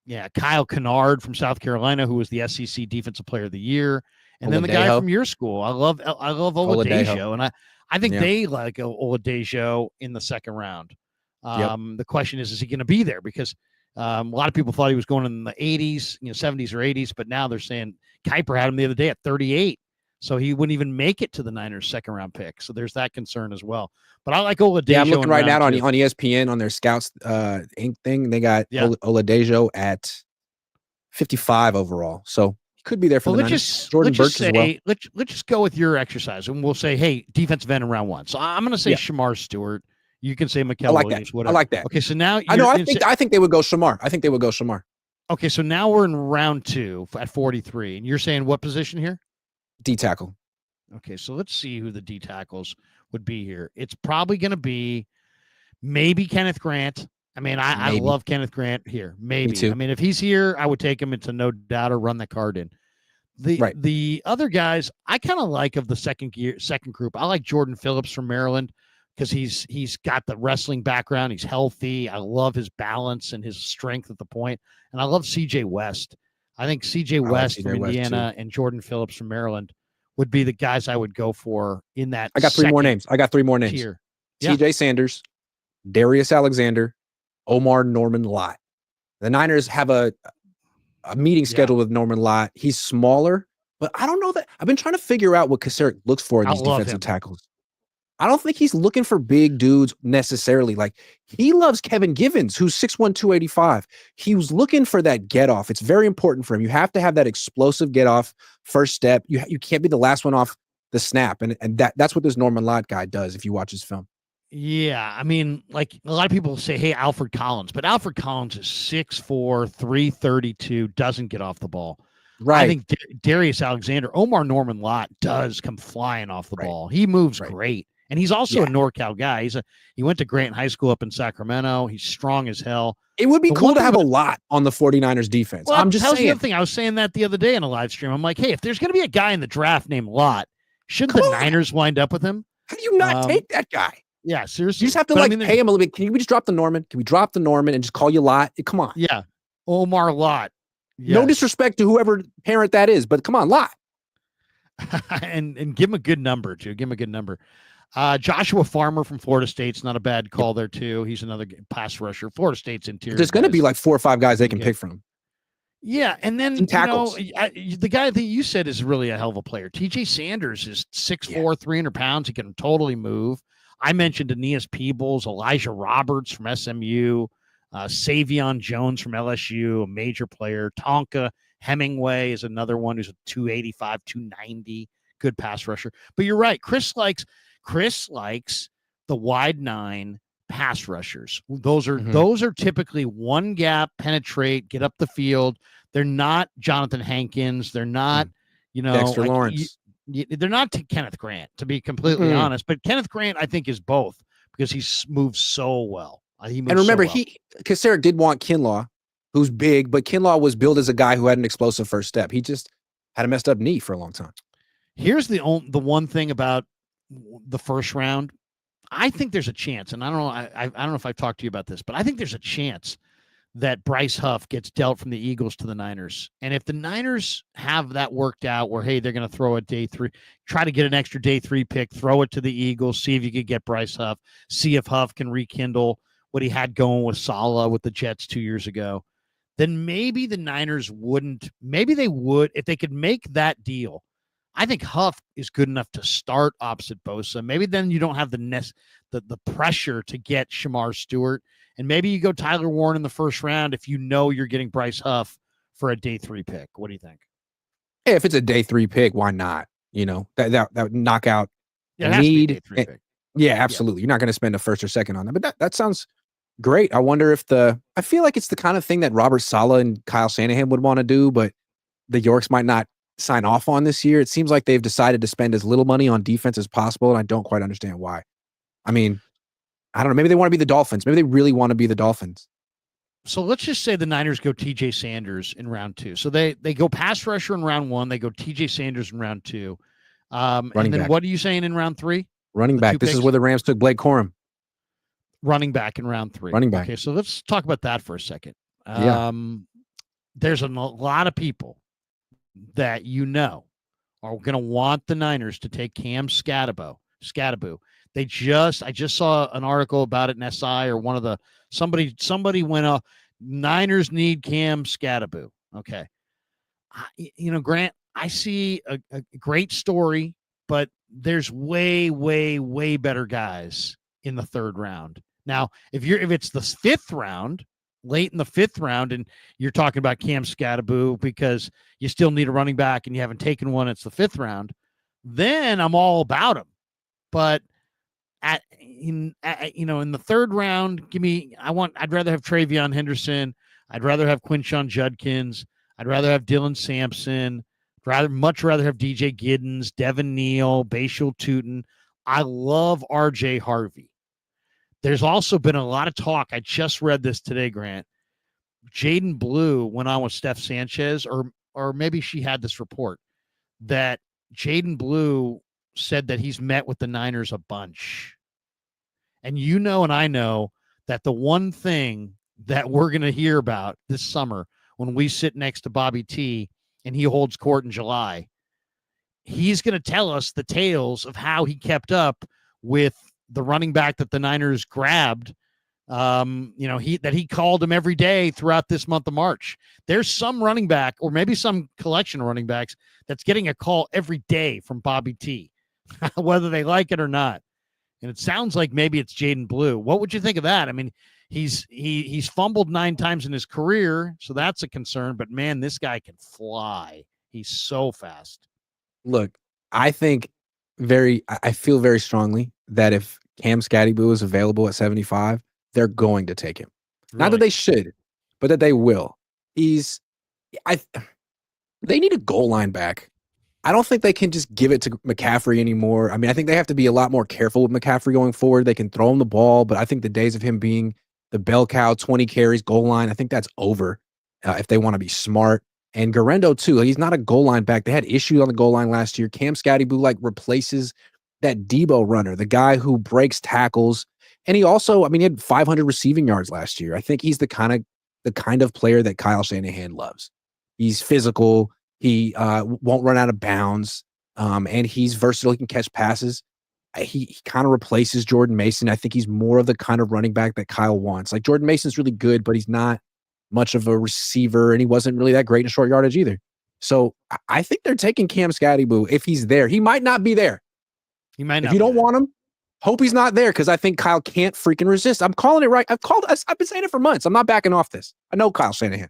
Yeah, Kyle Kennard from South Carolina, who was the SEC Defensive Player of the Year, and then the guy from your school. I love Oladejo, and I think they like Oladejo in the second round. The question is he going to be there? Because a lot of people thought he was going in the 80s, 70s or 80s, but now they're saying Kuiper had him the other day at 38, so he wouldn't even make it to the Niners' second round pick. So there's that concern as well. But I like Oladejo. Yeah, I'm looking right now on ESPN on their scouts Inc. thing. They got Oladejo at 55 overall. So he could be there for the Niners. Jordan Burch as well. Let's just go with your exercise, and we'll say, hey, defensive end in round 1. So I'm going to say Shamar Stewart. You can say I Mikal like Williams, that. I whatever. like that. Okay, so now I know. I think they would go Shamar. I think they would go Shamar. Okay, so now we're in round 2 at 43, and you're saying what position here? D tackle. Okay, so let's see who the D tackles would be here. It's probably going to be maybe Kenneth Grant. I mean, I love Kenneth Grant here. Maybe. Me too. I mean, if he's here, I would take him into no doubt or run that card in. The other guys I kind of like of the second group. I like Jordan Phillips from Maryland because he's got the wrestling background. He's healthy. I love his balance and his strength at the point. And I love CJ West. I think CJ West from Indiana and Jordan Phillips from Maryland would be the guys I would go for in that. I got 3 more names. Tier. TJ Sanders, Darius Alexander, Omar Norman Lott. The Niners have a meeting scheduled with Norman Lott. He's smaller, but I don't know that. I've been trying to figure out what Kasarik looks for in these defensive tackles. I don't think he's looking for big dudes necessarily. Like, he loves Kevin Givens, who's 6'1", 285. He was looking for that get off. It's very important for him. You have to have that explosive get off first step. You can't be the last one off the snap. And that's what this Norman Lott guy does if you watch his film. Yeah, I mean, like a lot of people say, hey, Alfred Collins, but Alfred Collins is 6'4", 332, doesn't get off the ball. Right. I think Darius Alexander, Omar Norman Lott does come flying off the ball. He moves great. And he's also a NorCal guy. He went to Grant High School up in Sacramento. He's strong as hell. It would be cool to have a lot on the 49ers defense. Well, I'm just saying. The other thing. I was saying that the other day in a live stream. I'm like, hey, if there's going to be a guy in the draft named Lott, shouldn't the Niners wind up with him? How do you not take that guy? Yeah, seriously. You just have to pay him a little bit. Can we just drop the Norman? Can we drop the Norman and just call you Lott? Come on. Yeah. Omar Lott. Yes. No disrespect to whoever parent that is, but come on, Lott. and give him a good number, too. Give him a good number. Joshua Farmer from Florida State's not a bad call there, too. He's another pass rusher. Florida State's interior. There's going to be like 4 or 5 guys they can pick from. Yeah, and then the guy that you said is really a hell of a player. TJ Sanders is 6'4", 300 pounds. He can totally move. I mentioned Aeneas Peebles, Elijah Roberts from SMU, Savion Jones from LSU, a major player. Tonka Hemingway is another one who's a 285, 290, good pass rusher. But you're right. Chris likes the wide 9 pass rushers. Those are typically one gap, penetrate, get up the field. They're not Jonathan Hankins. They're not, Dexter Lawrence. They're not Kenneth Grant, to be completely honest. But Kenneth Grant, I think, is both because he moves so well. And remember, Kasarik did want Kinlaw, who's big, but Kinlaw was billed as a guy who had an explosive first step. He just had a messed up knee for a long time. Here's the one thing about the first round. I think there's a chance, and I don't know. I don't know if I've talked to you about this, but I think there's a chance that Bryce Huff gets dealt from the Eagles to the Niners. And if the Niners have that worked out where, hey, they're going to throw a day 3, try to get an extra day 3 pick, throw it to the Eagles, see if you could get Bryce Huff, see if Huff can rekindle what he had going with Saleh with the Jets 2 years ago, then maybe the Niners wouldn't. Maybe they would if they could make that deal. I think Huff is good enough to start opposite Bosa. Maybe then you don't have the pressure to get Shamar Stewart. And maybe you go Tyler Warren in the first round if you know you're getting Bryce Huff for a day 3 pick. What do you think? Hey, if it's a day 3 pick, why not? That would knock out need. Yeah, absolutely. You're not going to spend a first or second on that. But that sounds great. I wonder if I feel like it's the kind of thing that Robert Saleh and Kyle Shanahan would want to do, but the Yorks might not sign off on this year. It seems like they've decided to spend as little money on defense as possible, and I don't quite understand why. I mean, I don't know. Maybe they want to be the Dolphins. Maybe they really want to be the Dolphins. So let's just say the Niners go TJ Sanders in round 2. So they go pass rusher in round 1. They go TJ Sanders in round 2. And then back. What are you saying in round 3? Running back. This is where the Rams took Blake Corum. Running back in round 3. Running back. Okay, so let's talk about that for a second. There's a lot of people that are going to want the Niners to take Cam Skattebo. I just saw an article about it in SI or one of the somebody went Niners need Cam Skattebo. Okay. Grant, I see a great story, but there's way, way, way better guys in the 3rd round. Now, if it's the 5th round, late in the 5th round, and you're talking about Cam Skattebo because you still need a running back and you haven't taken one, it's the 5th round, then I'm all about him. But in the third round, I'd rather have Travion Henderson. I'd rather have Quinshon Judkins. I'd rather have Dylan Sampson. Much rather have DJ Giddens, Devin Neal, Bashal Tootin. I love RJ Harvey. There's also been a lot of talk. I just read this today, Grant. Jaden Blue went on with Steph Sanchez, or maybe she had this report that Jaden Blue said that he's met with the Niners a bunch. And and I know that the one thing that we're going to hear about this summer when we sit next to Bobby T and he holds court in July, he's going to tell us the tales of how he kept up with the running back that the Niners grabbed. He called him every day throughout this month of March. There's some running back, or maybe some collection of running backs, that's getting a call every day from Bobby T, whether they like it or not. And it sounds like maybe it's Jaden Blue. What would you think of that? I mean, he's fumbled 9 times in his career, so that's a concern. But man, this guy can fly. He's so fast. Look, I feel very strongly that if Cam Scatterboo is available at 75, they're going to take him. Really? Not that they should, but that they will. They need a goal line back. I don't think they can just give it to McCaffrey anymore. I mean, I think they have to be a lot more careful with McCaffrey going forward. They can throw him the ball, but I think the days of him being the bell cow, 20 carries, goal line, I think that's over if they want to be smart. And Garendo, too, he's not a goal line back. They had issues on the goal line last year. Cam Scatterboo replaces that Debo runner, the guy who breaks tackles. And he also, he had 500 receiving yards last year. I think he's the kind of player that Kyle Shanahan loves. He's physical. He won't run out of bounds, and he's versatile. He can catch passes. He kind of replaces Jordan Mason. I think he's more of the kind of running back that Kyle wants. Like, Jordan Mason's really good, but he's not much of a receiver, and he wasn't really that great in short yardage either. So I think they're taking Cam Scatterboo if he's there. He might not be there. He might not. If you don't want him, hope he's not there, because I think Kyle can't freaking resist. I'm calling it right. I've been saying it for months. I'm not backing off this. I know Kyle Shanahan.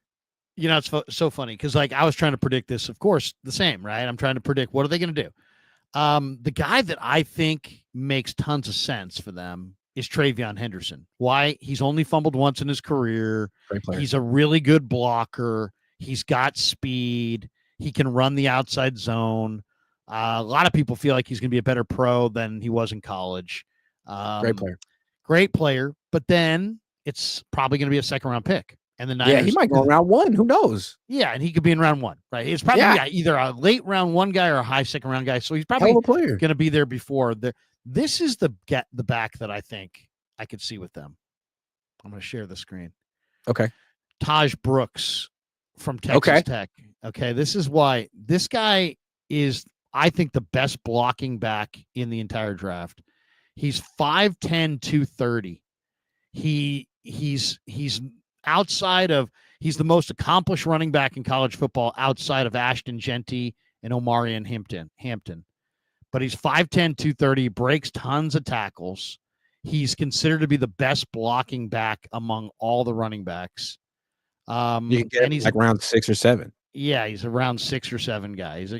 It's so funny because I was trying to predict this, of course, the same, right? I'm trying to predict what are they going to do. The guy that I think makes tons of sense for them is Travion Henderson. Why? He's only fumbled once in his career. Great player. He's a really good blocker. He's got speed. He can run the outside zone. A lot of people feel like he's going to be a better pro than he was in college. Great player. But then it's probably going to be a second-round pick. And the Niners, he might go in round 1. Who knows? Yeah, and he could be in round 1, right? It's probably either a late round 1 guy or a high second round guy. So he's probably going to be there before. This is the back that I think I could see with them. I'm going to share the screen. Okay. Taj Brooks from Texas Tech. Okay, this is why this guy is, I think, the best blocking back in the entire draft. He's 5'10", 230. He's he's the most accomplished running back in college football outside of Ashton Genty and Omarion Hampton. But he's 5'10", 230, breaks tons of tackles. He's considered to be the best blocking back among all the running backs. You can get he's like round 6 or 7. Yeah, he's a round 6 or 7 guy. He's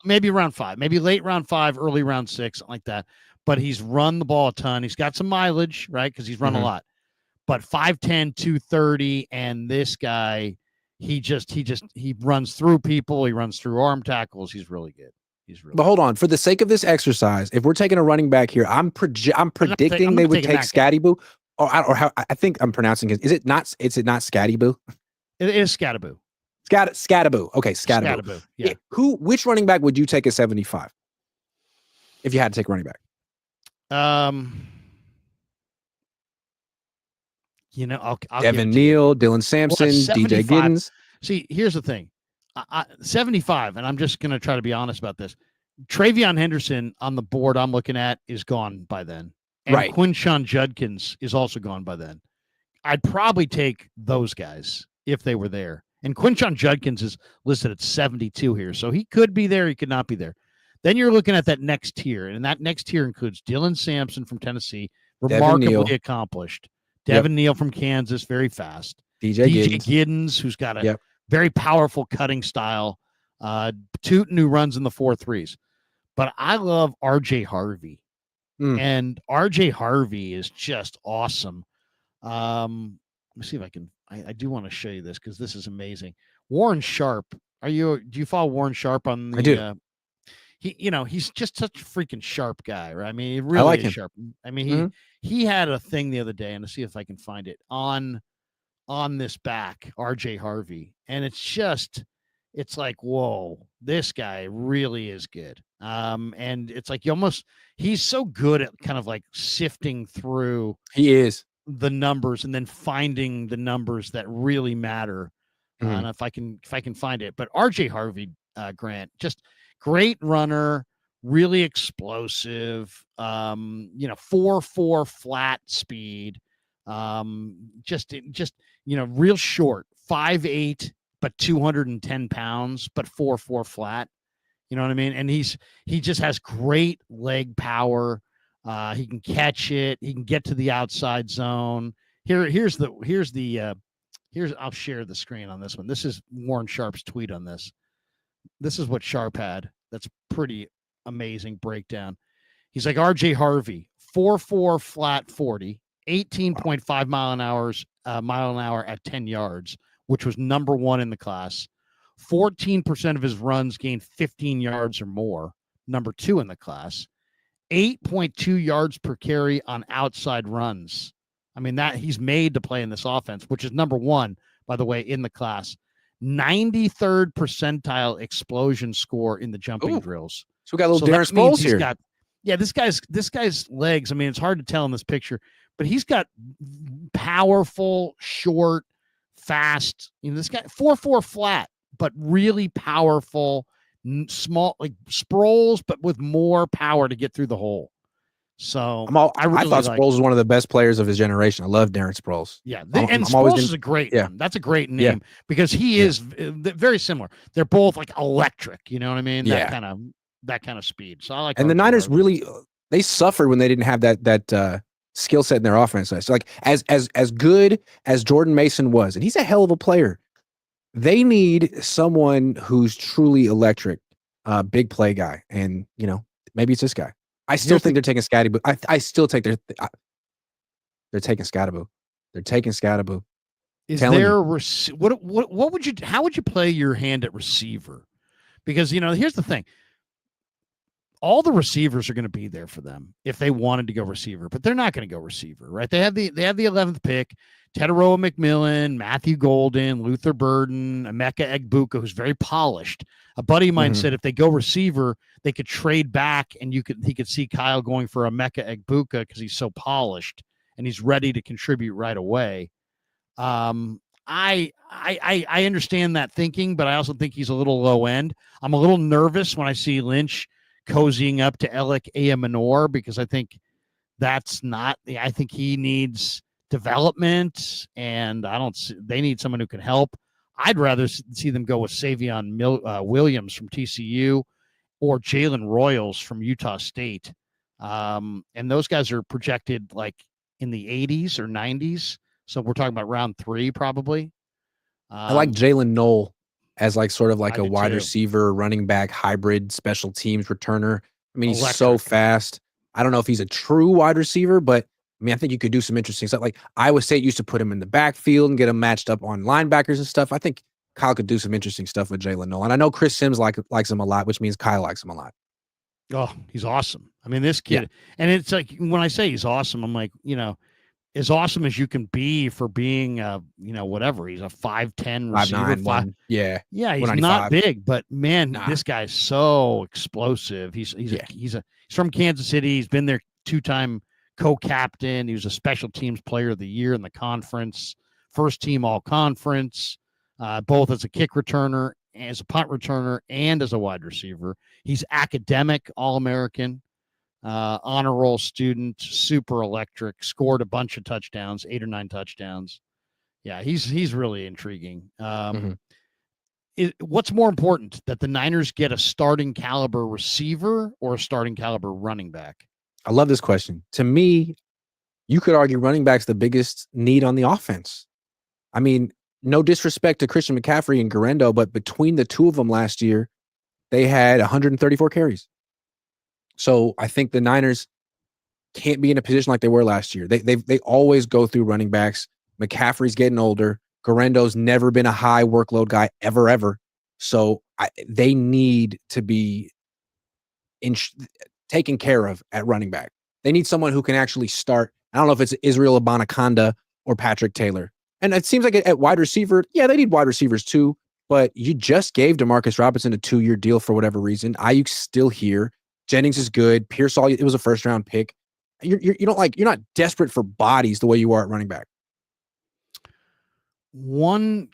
maybe round 5, maybe late round 5, early round 6, something like that. But he's run the ball a ton. He's got some mileage, right? Because he's run a lot. But 5'10", 230, and this guy, he runs through people. He runs through arm tackles. He's really good. But hold on, for the sake of this exercise, if we're taking a running back here, I'm predicting they would take Scatterboo, or how I think I'm pronouncing it. Is it not Scatterboo? It is Scatterboo. Scatterboo. Okay, Scatterboo. Yeah. Which running back would you take at 75? If you had to take a running back? I'll Devin Neal, Dylan Sampson, DJ Giddens. See, here's the thing. 75, and I'm just going to try to be honest about this. Travion Henderson on the board I'm looking at is gone by then. And right. Quinshon Judkins is also gone by then. I'd probably take those guys if they were there. And Quinshon Judkins is listed at 72 here. So he could be there. He could not be there. Then you're looking at that next tier. And that next tier includes Dylan Sampson from Tennessee, remarkably accomplished. Devin Neal from Kansas, very fast. DJ Giddens, who's got a very powerful cutting style. Tootin, who runs in the 4.3s. But I love RJ Harvey. And RJ Harvey is just awesome. Let me see if I can. I do want to show you this because this is amazing. Warren Sharp. Do you follow Warren Sharp on the? I do. He's just such a freaking sharp guy, right? I mean, he I really like is him. sharp. I mean, he had a thing the other day, and let's see if I can find it on this back, RJ Harvey, and it's like, whoa, this guy really is good. And it's like he's so good at kind of like sifting through. He is The numbers and then finding the numbers that really matter. And if I can find it, but RJ Harvey, Grant, just great runner, really explosive, 4.4 flat speed, just real short, 5'8", but 210 pounds, but 4.4 flat. You know what I mean? And he just has great leg power. He can catch it. He can get to the outside zone. Here's I'll share the screen on this one. This is Warren Sharp's tweet on this. This is what Sharp had. That's pretty amazing breakdown. He's like RJ Harvey, 4.4 flat 40, 18.5 mile an hour at 10 yards, which was number one in the class. 14% of his runs gained 15 yards or more, number two in the class. 8.2 yards per carry on outside runs. I mean, that he's made to play in this offense, which is number one, by the way, in the class. 93rd percentile explosion score in the jumping drills. So we got a little Darren Sproles here. This guy's legs. I mean, it's hard to tell in this picture, but he's got powerful, short, fast. This guy 4.4 flat, but really powerful, small, like Sproles, but with more power to get through the hole. So I thought Sproles was one of the best players of his generation. I love Darren Sproles. Yeah, and Sproles is a great one. That's a great name because he is very similar. They're both like electric. You know what I mean? That kind of speed. So I like. And the Niners really they suffered when they didn't have that skill set in their offense. So like as good as Jordan Mason was, and he's a hell of a player. They need someone who's truly electric, big play guy, and maybe it's this guy. I still think they're taking Scatterboo. I still take they're taking Scatterboo. They're taking Scatterboo. Is there what would you how would you play your hand at receiver? Because here's the thing. All the receivers are going to be there for them if they wanted to go receiver, but they're not going to go receiver, right? They have the 11th pick. Teddye McMillan, Matthew Golden, Luther Burden, Emeka Egbuka, who's very polished. A buddy of mine said if they go receiver, they could trade back, and he could see Kyle going for Emeka Egbuka because he's so polished and he's ready to contribute right away. I understand that thinking, but I also think he's a little low end. I'm a little nervous when I see Lynch cozying up to Elic Ayomanor because I think I think he needs development, and they need someone who can help. I'd rather see them go with Savion Williams from TCU or Jalen Royals from Utah State. And those guys are projected like in the 80s or 90s. So we're talking about round 3, probably. I like Jalen Knoll as like sort of like a wide too. receiver, running back, hybrid special teams returner. I mean, he's so fast. I don't know if he's a true wide receiver, but I mean, I think you could do some interesting stuff. Like Iowa State used to put him in the backfield and get him matched up on linebackers and stuff. I think Kyle could do some interesting stuff with Jalen Knoll. And I know Chris Sims likes him a lot, which means Kyle likes him a lot. Oh, he's awesome. I mean, this kid, and it's like when I say he's awesome, I'm like, as awesome as you can be for being whatever. He's a 5'10" receiver. 5'9", yeah, he's not big, but man, this guy's so explosive. He's from Kansas City. He's been their 2-time co-captain. He was a special teams player of the year in the conference, first team all conference, both as a kick returner, as a punt returner, and as a wide receiver. He's academic, All-American. Honor roll student, super electric, scored a bunch of touchdowns, 8 or 9 touchdowns. Yeah, he's really intriguing. What's more important, that the Niners get a starting caliber receiver or a starting caliber running back? I love this question. To me, you could argue running back's the biggest need on the offense. I mean, no disrespect to Christian McCaffrey and Garendo, but between the two of them last year, they had 134 carries. So I think the Niners can't be in a position like they were last year. They always go through running backs. McCaffrey's getting older. Garendo's never been a high workload guy ever. So they need to be taken care of at running back. They need someone who can actually start. I don't know if it's Israel Abanikanda or Patrick Taylor. And it seems like at wide receiver, yeah, they need wide receivers too. But you just gave Demarcus Robinson a 2-year deal for whatever reason. Ayuk's still here. Jennings is good. Pearsall, it was a first-round pick. You're not desperate for bodies the way you are at running back. One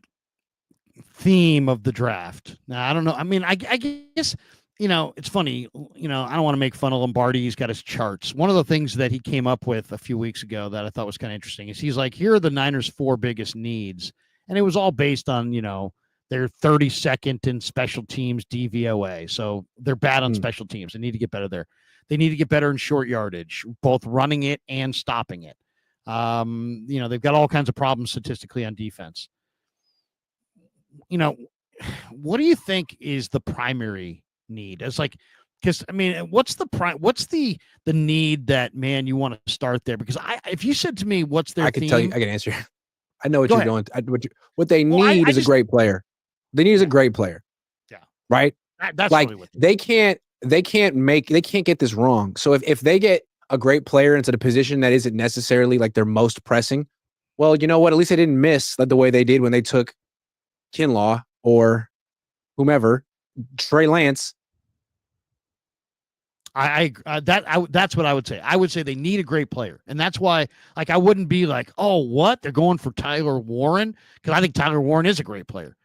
theme of the draft. Now, I don't know. I mean, I guess, it's funny. I don't want to make fun of Lombardi. He's got his charts. One of the things that he came up with a few weeks ago that I thought was kind of interesting is he's like, here are the Niners' 4 biggest needs. And it was all based on, they're 32nd in special teams DVOA. So they're bad on special teams. They need to get better there. They need to get better in short yardage, both running it and stopping it. They've got all kinds of problems statistically on defense. What do you think is the primary need? It's like, because what's the need that, man, you want to start there? Because if you said to me, what's their theme? Tell you, I can answer. I know what you're going to. What they need is a great player. They need is a great player. Yeah. Right. That's like really what they can't get this wrong. So if they get a great player into the position that isn't necessarily like their most pressing, well, you know what? At least they didn't miss the way they did when they took Kinlaw or whomever, Trey Lance. That's what I would say. I would say they need a great player. And that's why, I wouldn't be like, oh, what? They're going for Tyler Warren? Because I think Tyler Warren is a great player.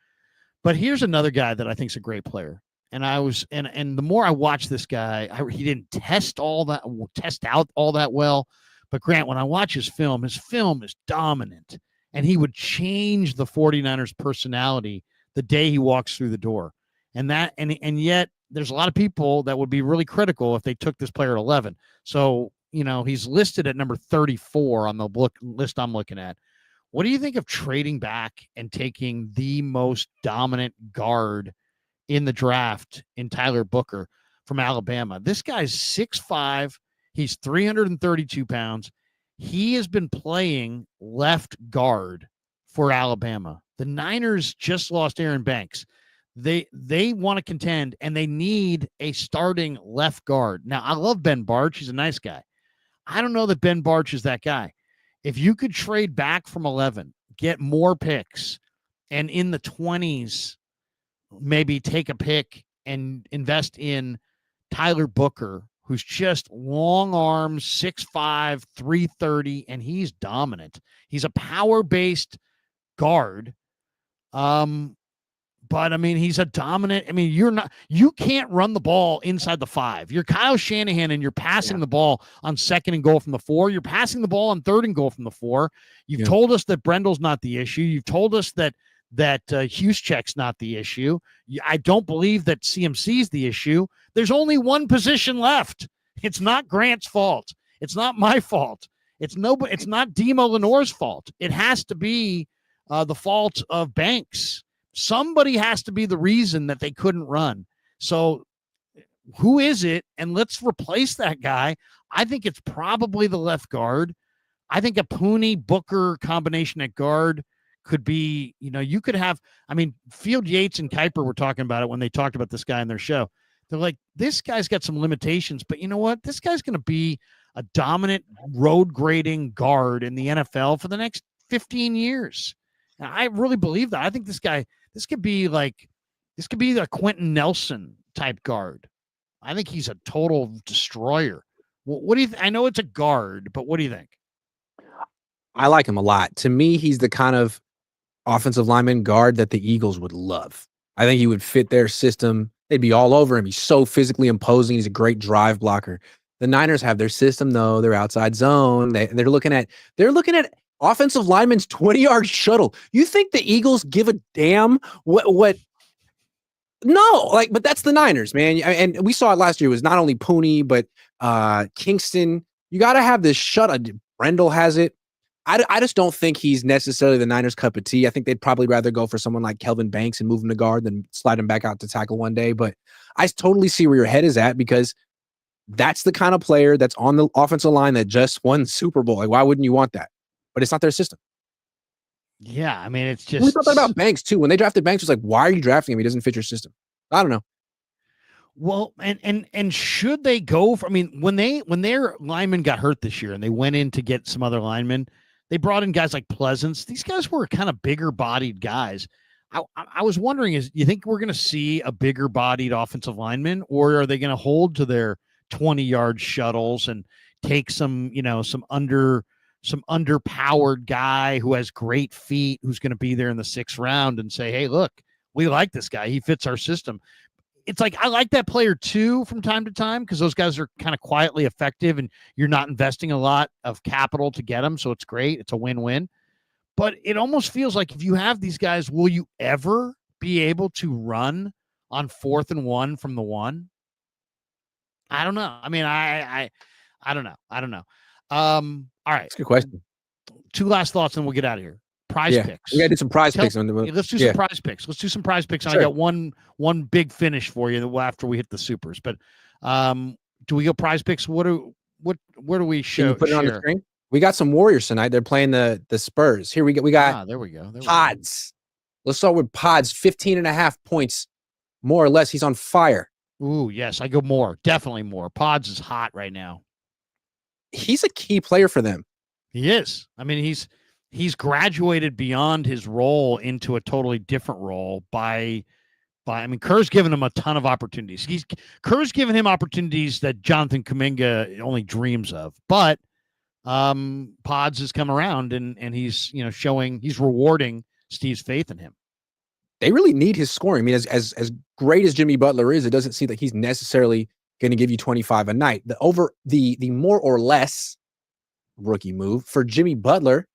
But here's another guy that I think is a great player. And and the more I watch this guy, he didn't test out all that well. But Grant, when I watch his film is dominant. And he would change the 49ers personality the day he walks through the door. And yet there's a lot of people that would be really critical if they took this player at 11. So, he's listed at number 34 on the list I'm looking at. What do you think of trading back and taking the most dominant guard in the draft in Tyler Booker from Alabama? This guy's 6'5". He's 332 pounds. He has been playing left guard for Alabama. The Niners just lost Aaron Banks. They want to contend, and they need a starting left guard. Now, I love Ben Bartch. He's a nice guy. I don't know that Ben Bartch is that guy. If you could trade back from 11, get more picks, and in the 20s, maybe take a pick and invest in Tyler Booker, who's just long arms, 6'5", 330, and he's dominant. He's a power-based guard. But he's a dominant. You can't run the ball inside the 5. You're Kyle Shanahan and you're passing the ball on 2nd and goal from the 4. You're passing the ball on 3rd and goal from the 4. You've told us that Brendel's not the issue. You've told us that Juszczyk's not the issue. I don't believe that CMC's the issue. There's only one position left. It's not Grant's fault. It's not my fault. It's not Demo Lenore's fault. It has to be the fault of Banks. Somebody has to be the reason that they couldn't run. So who is it? And let's replace that guy. I think it's probably the left guard. I think a Pooney Booker combination at guard could be, you could have, Field Yates and Kuiper were talking about it when they talked about this guy in their show. They're like, this guy's got some limitations, but you know what? This guy's going to be a dominant road grading guard in the NFL for the next 15 years. And I really believe that. I think this could be the Quentin Nelson type guard. I think he's a total destroyer. What do you I know it's a guard, but what do you think? I like him a lot. To me, he's the kind of offensive lineman guard that the Eagles would love. I think he would fit their system. They'd be all over him. He's so physically imposing. He's a great drive blocker. The Niners have their system, though. They're outside zone. They're looking at offensive lineman's 20-yard shuttle. You think the Eagles give a damn what? No, but that's the Niners, man. And we saw it last year. It was not only Pooney, but Kingston. You got to have this shuttle. Brendel has it. I just don't think he's necessarily the Niners' cup of tea. I think they'd probably rather go for someone like Kelvin Banks and move him to guard than slide him back out to tackle one day. But I totally see where your head is at, because That's the kind of player that's on the offensive line that just won Super Bowl. Like, why wouldn't you want that? But it's not their system. Yeah, I mean, it's We just thought that about Banks too. When they drafted Banks, it was like, why are you drafting him? He doesn't fit your system. I don't know. well, and should they go for? I mean, when their linemen got hurt this year and they went in to get some other linemen, they brought in guys like Pleasance. These guys were kind of bigger bodied guys. I was wondering, is you think we're going to see a bigger bodied offensive lineman, or are they going to hold to their 20-yard shuttles and take some underpowered guy who has great feet, who's going to be there in the 6th round, and say, hey, look, we like this guy. He fits our system. It's like, I like that player too from time to time, because those guys are kind of quietly effective and you're not investing a lot of capital to get them. So it's great. It's a win-win. But it almost feels like if you have these guys, will you ever be able to run on 4th and 1 from the 1? I don't know. I mean, I don't know. All right. That's a good question. 2 last thoughts and we'll get out of here. Prize picks. We got to do some prize picks. Let's do some prize picks. Let's do some prize picks. And Sure. I got one big finish for you after we hit the supers. But do we go prize picks? Where do we show? Can you put it on the screen? We got some Warriors tonight. They're playing the Spurs. Here we got there we go. Pods. Let's start with Pods. 15.5 points, more or less. He's on fire. Ooh, yes. I go more. Definitely more. Pods is hot right now. He's a key player for them. He is. I mean, he's graduated beyond his role into a totally different role by I mean, Kerr's given him a ton of opportunities. Kerr's given him opportunities that Jonathan Kuminga only dreams of. But Pods has come around and he's he's rewarding Steve's faith in him. They really need his scoring. I mean, as great as Jimmy Butler is, it doesn't seem like he's necessarily going to give you 25 a night. The more or less rookie move for Jimmy Butler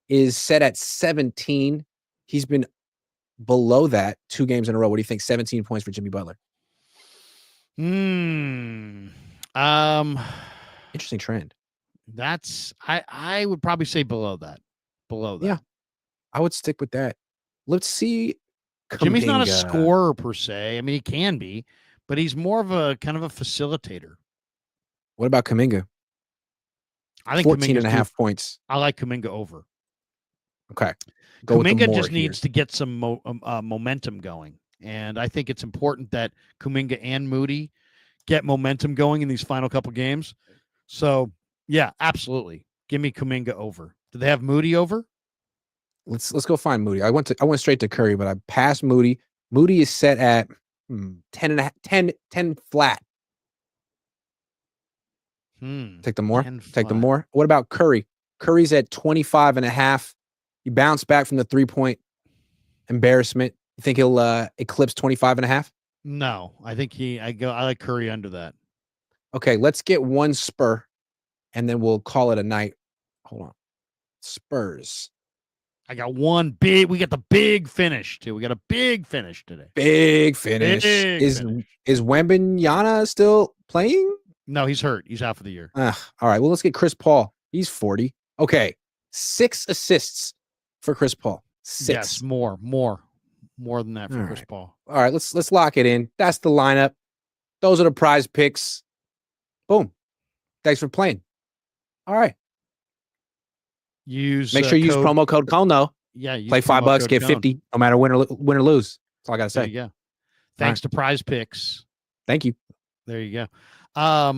is set at 17. He's been below that 2 games in a row. What do you think? 17 points for Jimmy Butler. Interesting trend. That's I would probably say below that. Yeah, I would stick with that. Let's see. Jimmy's not a scorer per se. I mean, he can be, but he's more of a kind of a facilitator. What about Kuminga? I think 14.5 points. I like Kuminga over. Okay. Kuminga just needs to get some momentum going. And I think it's important that Kuminga and Moody get momentum going in these final couple games. So, yeah, absolutely. Give me Kuminga over. Do they have Moody over? Let's go find Moody. I went straight to Curry, but I passed Moody. Moody is set at 10 flat. Take the more. Take the more. What about Curry? Curry's at 25.5. He bounced back from the 3-point embarrassment. You think he'll eclipse 25.5? No, I think I like Curry under that. Okay, let's get one Spur, and then we'll call it a night. Hold on. Spurs. I got one big. We got the big finish too. We got a big finish today. Big finish. Is Wembanyama still playing? No, he's hurt. He's out for the year. All right. Well, let's get Chris Paul. He's 40. Okay, 6 assists for Chris Paul. 6. Yes, more than that for Chris Paul. All right, let's lock it in. That's the lineup. Those are the prize picks. Boom. Thanks for playing. All right. Make sure you use promo code CONE though. Yeah, play $5, get 50, no matter win or lose. That's all I gotta say. There you go. Thanks to Prize Picks. Thank you. There you go. All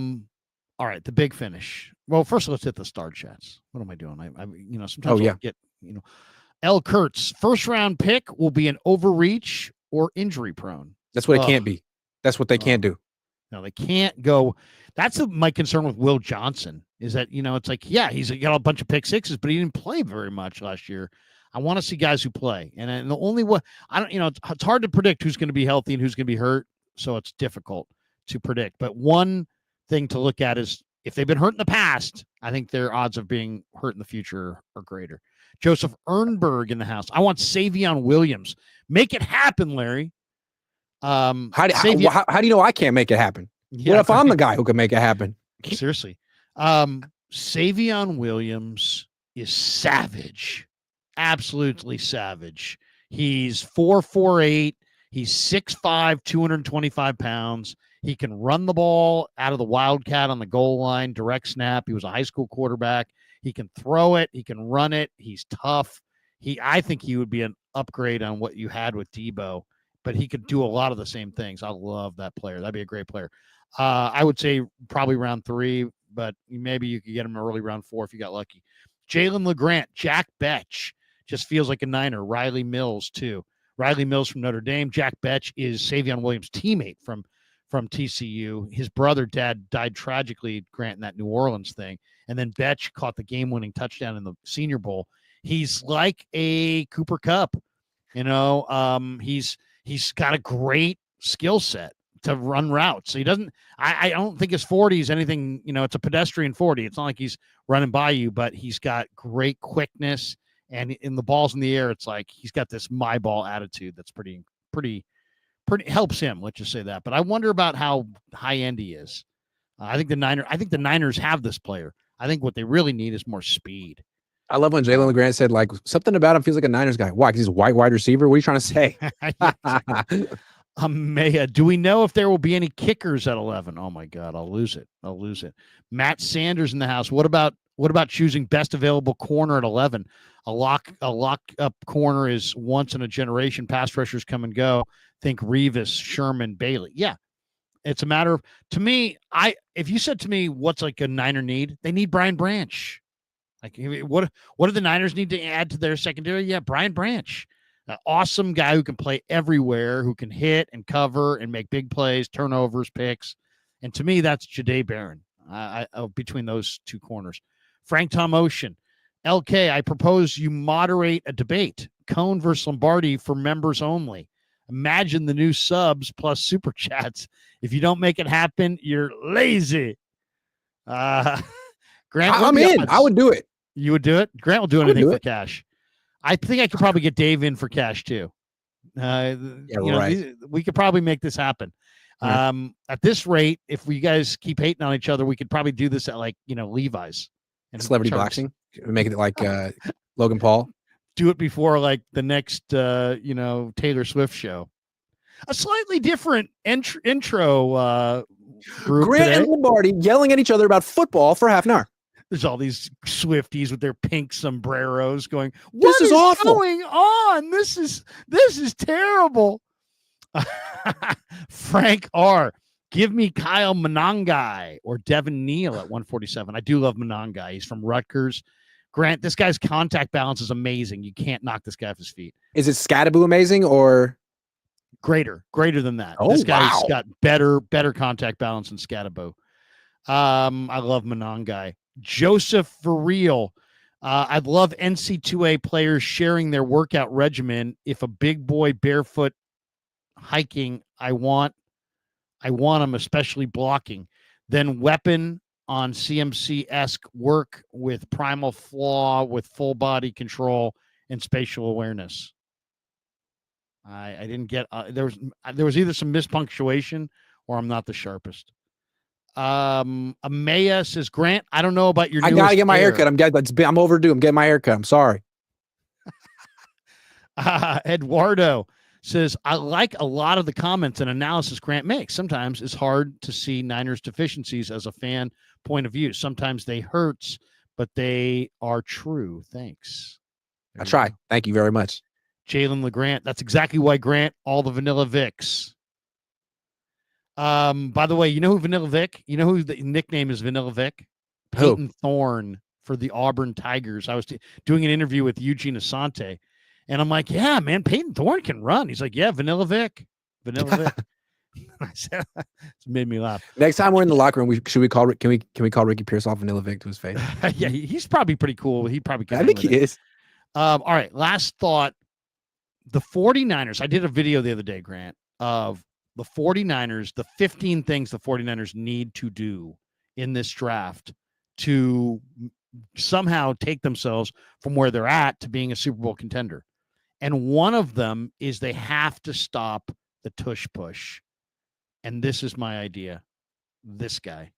right, the big finish. Well, first let's hit the star chats. What am I doing? I sometimes I get L. Kurtz, first round pick will be an overreach or injury prone. That's what it can't be. That's what they can't do. No, they can't go. That's my concern with Will Johnson is that, it's like, yeah, he's got a bunch of pick sixes, but he didn't play very much last year. I want to see guys who play. And the only way it's hard to predict who's going to be healthy and who's going to be hurt. So it's difficult to predict. But one thing to look at is if they've been hurt in the past, I think their odds of being hurt in the future are greater. Joseph Ernberg in the house. I want Savion Williams. Make it happen, Larry. How do you know I can't make it happen? Yeah, what if I'm the guy who can make it happen? Seriously. Savion Williams is savage. Absolutely savage. He's 4'8". He's 6'5", 225 pounds. He can run the ball out of the wildcat on the goal line, direct snap. He was a high school quarterback. He can throw it. He can run it. He's tough. I think he would be an upgrade on what you had with Debo, but he could do a lot of the same things. I love that player. That'd be a great player. I would say probably round 3, but maybe you could get him early round 4 if you got lucky. Jalen LeGrant, Jack Betch, just feels like a Niner. Riley Mills, too. Riley Mills from Notre Dame. Jack Betch is Savion Williams' teammate from TCU. His brother, dad, died tragically, Grant, in that New Orleans thing. And then Betch caught the game-winning touchdown in the Senior Bowl. He's like a Cooper Kupp. He's got a great skill set to run routes. So he doesn't – I don't think his 40 is anything – it's a pedestrian 40. It's not like he's running by you, but he's got great quickness. And in the balls in the air, it's like he's got this my ball attitude that's pretty helps him. Let's just say that. But I wonder about how high end he is. I think the Niners have this player. I think what they really need is more speed. I love when Jalen LeGrant said like something about him feels like a Niners guy. Why? Because he's a white wide receiver. What are you trying to say? Maya, do we know if there will be any kickers at 11? Oh my God, I'll lose it. Matt Sanders in the house. What about choosing best available corner at 11? A lock up corner is once in a generation. Pass rushers come and go. Think Revis, Sherman, Bailey. Yeah. It's a matter of, to me, if you said to me, what's like a Niner need? They need Brian Branch. Like, what do the Niners need to add to their secondary? Yeah, Brian Branch. An awesome guy who can play everywhere, who can hit and cover and make big plays, turnovers, picks. And to me, that's Jahdae Barron between those two corners. Frank Tom Ocean. LK, I propose you moderate a debate. Cone versus Lombardi for members only. Imagine the new subs plus super chats. If you don't make it happen, you're lazy. Grant, I'm in. I would do it. You would do it? Grant will do anything for cash. I think I could probably get Dave in for cash too. We could probably make this happen. Yeah. At this rate, if we guys keep hating on each other, we could probably do this at Levi's. And celebrity boxing. Make it like Logan Paul. Do it before like the next Taylor Swift show. A slightly different intro group. Grant today. And Lombardi yelling at each other about football for half an hour. There's all these Swifties with their pink sombreros going, this is awful. Going on? This is terrible. Frank R. Give me Kyle Monangai or Devin Neal at 147. I do love Monangai. He's from Rutgers. Grant, this guy's contact balance is amazing. You can't knock this guy off his feet. Is it Scattaboo amazing or greater than that? Oh, this guy's got better contact balance than Scattaboo. I love Monangai. Joseph for real. I'd love NC2A players sharing their workout regimen. If a big boy barefoot hiking, I want him, especially blocking. Then weapon on CMC-esque work with primal flaw with full body control and spatial awareness. I didn't get there was either some mispunctuation or I'm not the sharpest. Amaya says, Grant, I don't know about your I gotta get my haircut. I'm overdue. I'm getting my haircut. I'm sorry. Eduardo says, I like a lot of the comments and analysis Grant makes. Sometimes it's hard to see Niners deficiencies as a fan point of view. Sometimes they hurts, but they are true. Thanks. I try. Thank you very much. Jalen LeGrant. That's exactly why Grant, all the Vanilla Vics. By the way, you know who Vanilla Vic? You know who the nickname is Vanilla Vic? Peyton Thorne for the Auburn Tigers. I was doing an interview with Eugene Asante, and I'm like, yeah, man, Peyton Thorne can run. He's like, yeah, Vanilla Vic. I said, it's made me laugh. Next time we're in the locker room, can we call Ricky Pearsall Vanilla Vic to his face? Yeah, he's probably pretty cool. He probably can. I think he is. All right, last thought. The 49ers, I did a video the other day, Grant, of the 49ers, the 15 things the 49ers need to do in this draft to somehow take themselves from where they're at to being a Super Bowl contender. And one of them is they have to stop the tush push. And this is my idea. This guy.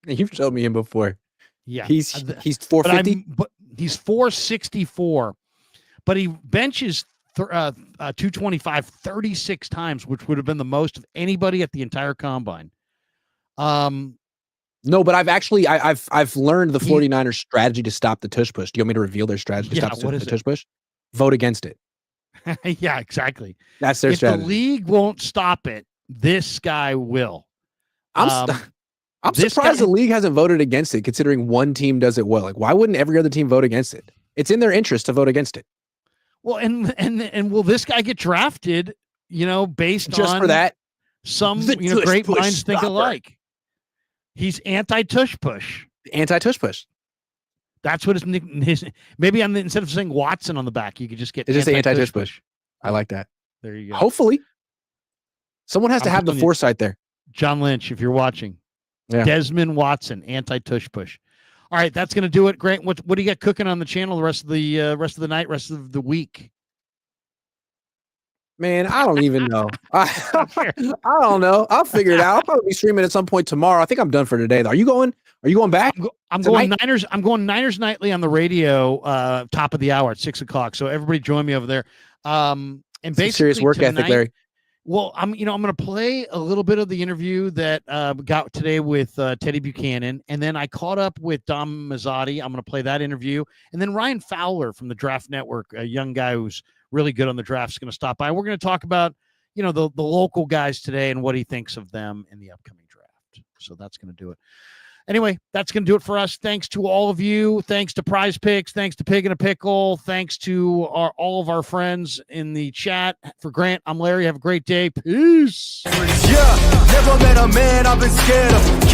You've showed me him before. Yeah. He's 450. But he's 464. But he benches 225 36 times, which would have been the most of anybody at the entire combine. No, but I've learned the 49ers strategy to stop the tush push. Do you want me to reveal their strategy to stop the tush push? Vote against it. Yeah, exactly. That's their strategy. The league won't stop it, this guy will. I'm surprised the league hasn't voted against it, considering one team does it well. Like, why wouldn't every other team vote against it? It's in their interest to vote against it. Well, and will this guy get drafted, based just on for that? Some, great minds think alike. He's anti-tush push. Anti-tush push. That's what his maybe instead of saying Watson on the back, you could just get anti-tush push. I like that. There you go. Hopefully. Someone has to have the foresight there. John Lynch, if you're watching. Yeah. Desmond Watson, anti-tush push. All right, that's going to do it. Grant, what do you got cooking on the channel the rest of the night, rest of the week? Man, I don't even know. I don't know. I'll figure it out. I'll probably be streaming at some point tomorrow. I think I'm done for today, though. Are you going back? I'm going Niners. I'm going Niners Nightly on the radio, top of the hour at 6:00. So everybody join me over there. And basically serious work ethic, Larry. Well, I'm going to play a little bit of the interview that got today with Teddye Buchanan, and then I caught up with Dom Mazzotti. I'm going to play that interview, and then Ryan Fowler from the Draft Network, a young guy who's really good on the draft, is going to stop by. We're going to talk about the local guys today and what he thinks of them in the upcoming draft. So that's going to do it. Anyway, that's going to do it for us. Thanks to all of you. Thanks to Prize Picks. Thanks to Pig in a Pickle. Thanks to all of our friends in the chat. For Grant, I'm Larry. Have a great day. Peace. Yeah, never met a man I've been scared of.